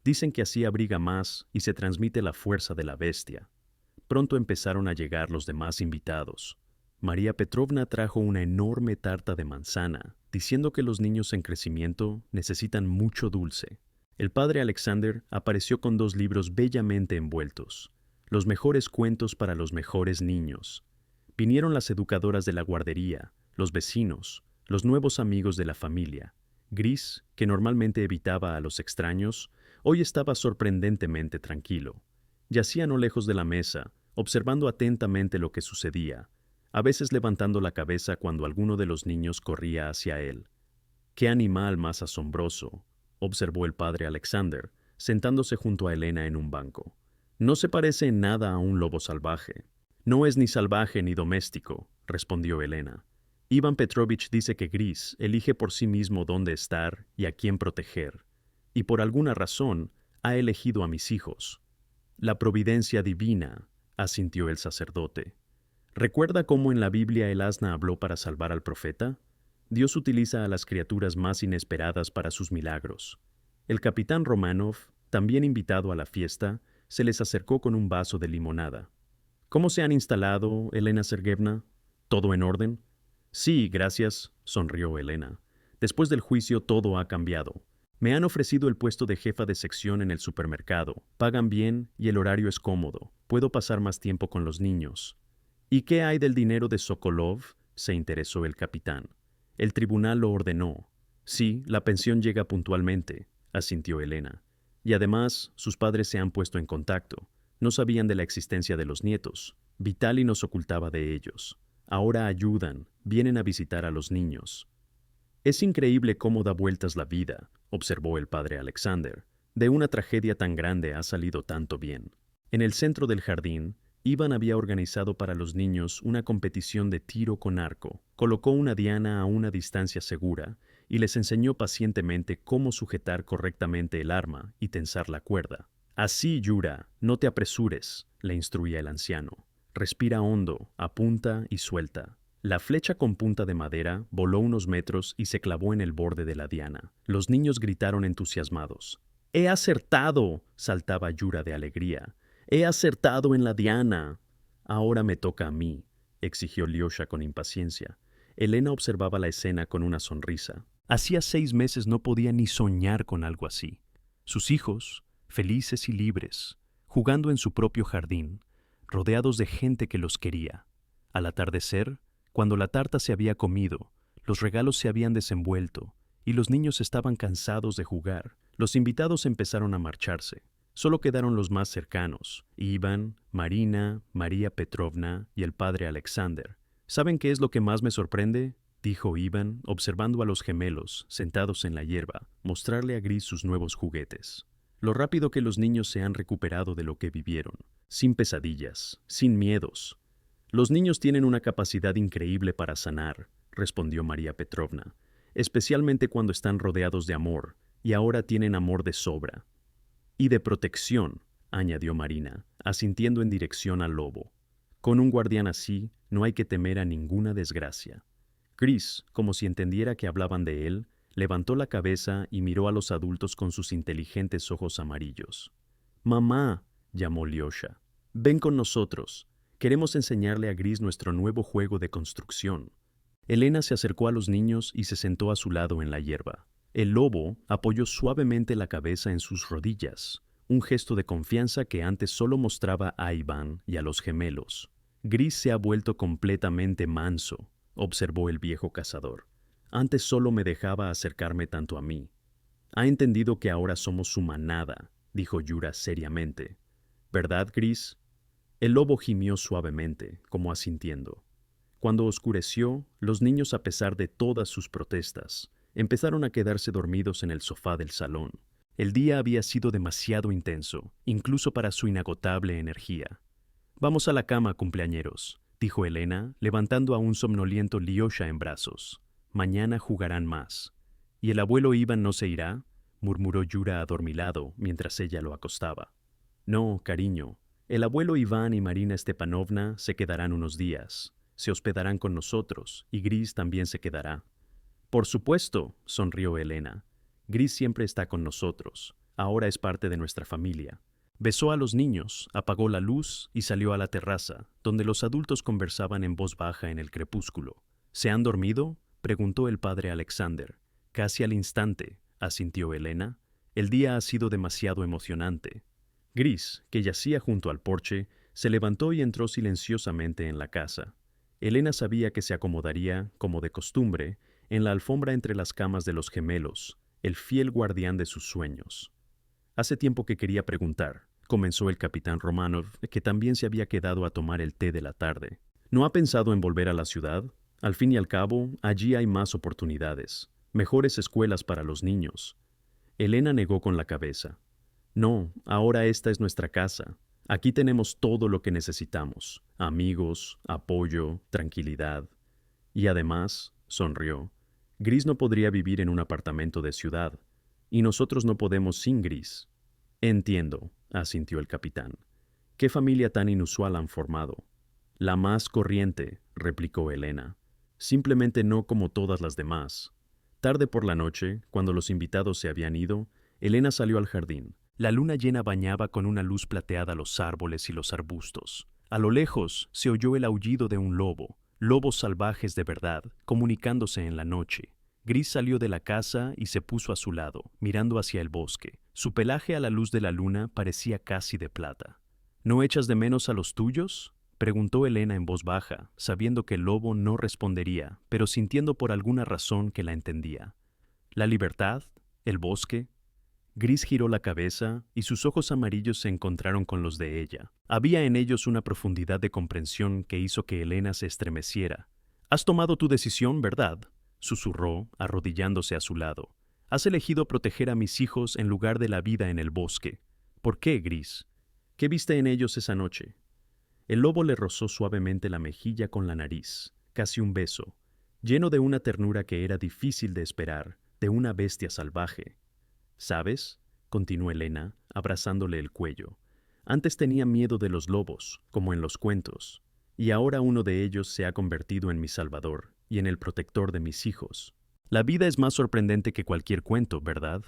Dicen que así abriga más y se transmite la fuerza de la bestia. Pronto empezaron a llegar los demás invitados. María Petrovna trajo una enorme tarta de manzana, diciendo que los niños en crecimiento necesitan mucho dulce. El padre Alexander apareció con 2 libros bellamente envueltos. Los mejores cuentos para los mejores niños. Vinieron las educadoras de la guardería, los vecinos, los nuevos amigos de la familia. Gris, que normalmente evitaba a los extraños, hoy estaba sorprendentemente tranquilo. Yacía no lejos de la mesa, observando atentamente lo que sucedía, a veces levantando la cabeza cuando alguno de los niños corría hacia él. «¡Qué animal más asombroso!», observó el padre Alexander, sentándose junto a Elena en un banco. «No se parece en nada a un lobo salvaje». «No es ni salvaje ni doméstico», respondió Elena. «Iván Petrovich dice que Gris elige por sí mismo dónde estar y a quién proteger, y por alguna razón ha elegido a mis hijos». «La providencia divina», asintió el sacerdote. ¿Recuerda cómo en la Biblia el asna habló para salvar al profeta? Dios utiliza a las criaturas más inesperadas para sus milagros. El capitán Romanov, también invitado a la fiesta, se les acercó con un vaso de limonada. «¿Cómo se han instalado, Elena Sergeyevna? ¿Todo en orden?» «Sí, gracias», sonrió Elena. «Después del juicio todo ha cambiado. Me han ofrecido el puesto de jefa de sección en el supermercado. Pagan bien y el horario es cómodo. Puedo pasar más tiempo con los niños». «¿Y qué hay del dinero de Sokolov?», se interesó el capitán. «El tribunal lo ordenó». «Sí, la pensión llega puntualmente», asintió Elena. «Y además, sus padres se han puesto en contacto. No sabían de la existencia de los nietos. Vitali nos ocultaba de ellos. Ahora ayudan, vienen a visitar a los niños». «Es increíble cómo da vueltas la vida», observó el padre Alexander. «De una tragedia tan grande ha salido tanto bien». En el centro del jardín, Iván había organizado para los niños una competición de tiro con arco. Colocó una diana a una distancia segura y les enseñó pacientemente cómo sujetar correctamente el arma y tensar la cuerda. «Así, Yura, no te apresures», le instruía el anciano. «Respira hondo, apunta y suelta». La flecha con punta de madera voló unos metros y se clavó en el borde de la diana. Los niños gritaron entusiasmados. «¡He acertado!», saltaba Yura de alegría. «¡He acertado en la diana!». «Ahora me toca a mí», exigió Lyosha con impaciencia. Elena observaba la escena con una sonrisa. Hacía 6 meses no podía ni soñar con algo así. Sus hijos, felices y libres, jugando en su propio jardín, rodeados de gente que los quería. Al atardecer, cuando la tarta se había comido, los regalos se habían desenvuelto y los niños estaban cansados de jugar, los invitados empezaron a marcharse. Solo quedaron los más cercanos, Iván, Marina, María Petrovna y el padre Alexander. «¿Saben qué es lo que más me sorprende?», dijo Iván, observando a los gemelos, sentados en la hierba, mostrarle a Gris sus nuevos juguetes. «Lo rápido que los niños se han recuperado de lo que vivieron, sin pesadillas, sin miedos». «Los niños tienen una capacidad increíble para sanar», respondió María Petrovna, «especialmente cuando están rodeados de amor, y ahora tienen amor de sobra». «Y de protección», añadió Marina, asintiendo en dirección al lobo. «Con un guardián así, no hay que temer a ninguna desgracia». Gris, como si entendiera que hablaban de él, levantó la cabeza y miró a los adultos con sus inteligentes ojos amarillos. «Mamá», llamó Lyosha, «ven con nosotros. Queremos enseñarle a Gris nuestro nuevo juego de construcción». Elena se acercó a los niños y se sentó a su lado en la hierba. El lobo apoyó suavemente la cabeza en sus rodillas, un gesto de confianza que antes solo mostraba a Iván y a los gemelos. «Gris se ha vuelto completamente manso», observó el viejo cazador. «Antes solo me dejaba acercarme tanto a mí. Ha entendido que ahora somos su manada», dijo Yura seriamente. «¿Verdad, Gris?». El lobo gimió suavemente, como asintiendo. Cuando oscureció, los niños, a pesar de todas sus protestas, empezaron a quedarse dormidos en el sofá del salón. El día había sido demasiado intenso, incluso para su inagotable energía. «Vamos a la cama, cumpleañeros. dijo Elena, levantando a un somnoliento Lyosha en brazos. Mañana jugarán más. ¿Y el abuelo Iván no se irá?, murmuró Yura adormilado mientras ella lo acostaba. No, cariño. El abuelo Iván y Marina Stepanovna se quedarán unos días. Se hospedarán con nosotros, y Gris también se quedará. Por supuesto, sonrió Elena. Gris siempre está con nosotros. Ahora es parte de nuestra familia. Besó a los niños, apagó la luz y salió a la terraza, donde los adultos conversaban en voz baja en el crepúsculo. ¿Se han dormido?, preguntó el padre Alexander. Casi al instante, asintió Elena. El día ha sido demasiado emocionante. Gris, que yacía junto al porche, se levantó y entró silenciosamente en la casa. Elena sabía que se acomodaría, como de costumbre, en la alfombra entre las camas de los gemelos, el fiel guardián de sus sueños. Hace tiempo que quería preguntar, comenzó el capitán Romanov, que también se había quedado a tomar el té de la tarde. ¿No ha pensado en volver a la ciudad? Al fin y al cabo, allí hay más oportunidades, mejores escuelas para los niños. Elena negó con la cabeza. No, ahora esta es nuestra casa. Aquí tenemos todo lo que necesitamos: amigos, apoyo, tranquilidad. Y además, sonrió, Gris no podría vivir en un apartamento de ciudad, y nosotros no podemos sin Gris. Entiendo, asintió el capitán. ¿Qué familia tan inusual han formado? La más corriente, replicó Elena. Simplemente no como todas las demás. Tarde por la noche, cuando los invitados se habían ido, Elena salió al jardín. La luna llena bañaba con una luz plateada los árboles y los arbustos. A lo lejos se oyó el aullido de un lobo, lobos salvajes de verdad, comunicándose en la noche. Gris salió de la casa y se puso a su lado, mirando hacia el bosque. Su pelaje a la luz de la luna parecía casi de plata. ¿No echas de menos a los tuyos?, preguntó Elena en voz baja, sabiendo que el lobo no respondería, pero sintiendo por alguna razón que la entendía. ¿La libertad? ¿El bosque? Gris giró la cabeza y sus ojos amarillos se encontraron con los de ella. Había en ellos una profundidad de comprensión que hizo que Elena se estremeciera. «Has tomado tu decisión, ¿verdad?», susurró, arrodillándose a su lado. «Has elegido proteger a mis hijos en lugar de la vida en el bosque. ¿Por qué, Gris? ¿Qué viste en ellos esa noche?». El lobo le rozó suavemente la mejilla con la nariz, casi un beso, lleno de una ternura que era difícil de esperar, de una bestia salvaje. «¿Sabes?», continuó Elena, abrazándole el cuello. «Antes tenía miedo de los lobos, como en los cuentos, y ahora uno de ellos se ha convertido en mi salvador y en el protector de mis hijos. La vida es más sorprendente que cualquier cuento, ¿verdad?».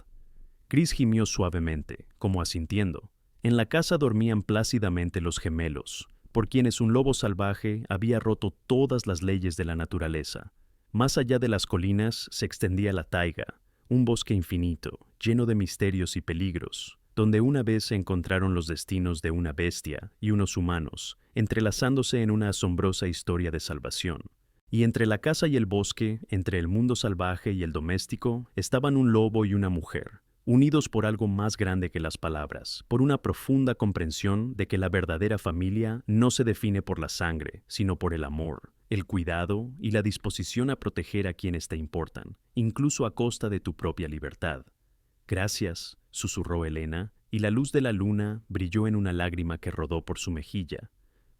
Gris gimió suavemente, como asintiendo. En la casa dormían plácidamente los gemelos, por quienes un lobo salvaje había roto todas las leyes de la naturaleza. Más allá de las colinas se extendía la taiga, un bosque infinito, lleno de misterios y peligros, donde una vez se encontraron los destinos de una bestia y unos humanos, entrelazándose en una asombrosa historia de salvación. Y entre la casa y el bosque, entre el mundo salvaje y el doméstico, estaban un lobo y una mujer, unidos por algo más grande que las palabras, por una profunda comprensión de que la verdadera familia no se define por la sangre, sino por el amor, el cuidado y la disposición a proteger a quienes te importan, incluso a costa de tu propia libertad. «Gracias», susurró Elena, y la luz de la luna brilló en una lágrima que rodó por su mejilla.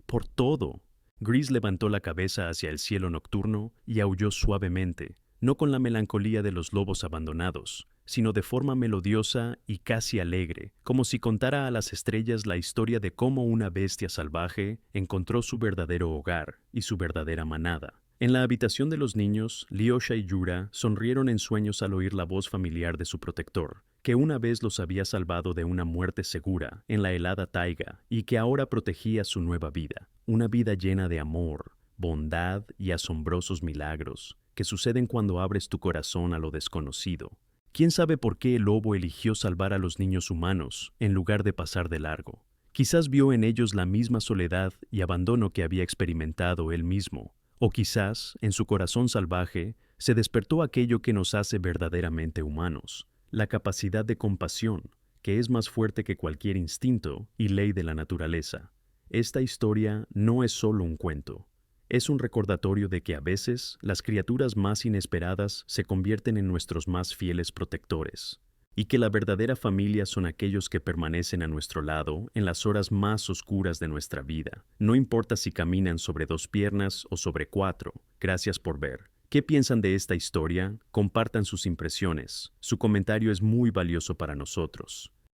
«Por todo». Gris levantó la cabeza hacia el cielo nocturno y aulló suavemente, no con la melancolía de los lobos abandonados, sino de forma melodiosa y casi alegre, como si contara a las estrellas la historia de cómo una bestia salvaje encontró su verdadero hogar y su verdadera manada. En la habitación de los niños, Lyosha y Yura sonrieron en sueños al oír la voz familiar de su protector, que una vez los había salvado de una muerte segura en la helada taiga y que ahora protegía su nueva vida, una vida llena de amor, bondad y asombrosos milagros que suceden cuando abres tu corazón a lo desconocido. ¿Quién sabe por qué el lobo eligió salvar a los niños humanos en lugar de pasar de largo? Quizás vio en ellos la misma soledad y abandono que había experimentado él mismo, o quizás, en su corazón salvaje, se despertó aquello que nos hace verdaderamente humanos, la capacidad de compasión, que es más fuerte que cualquier instinto y ley de la naturaleza. Esta historia no es solo un cuento. Es un recordatorio de que a veces las criaturas más inesperadas se convierten en nuestros más fieles protectores. y que la verdadera familia son aquellos que permanecen a nuestro lado en las horas más oscuras de nuestra vida. No importa si caminan sobre dos piernas o sobre cuatro. Gracias por ver. ¿Qué piensan de esta historia? Compartan sus impresiones. Su comentario es muy valioso para nosotros.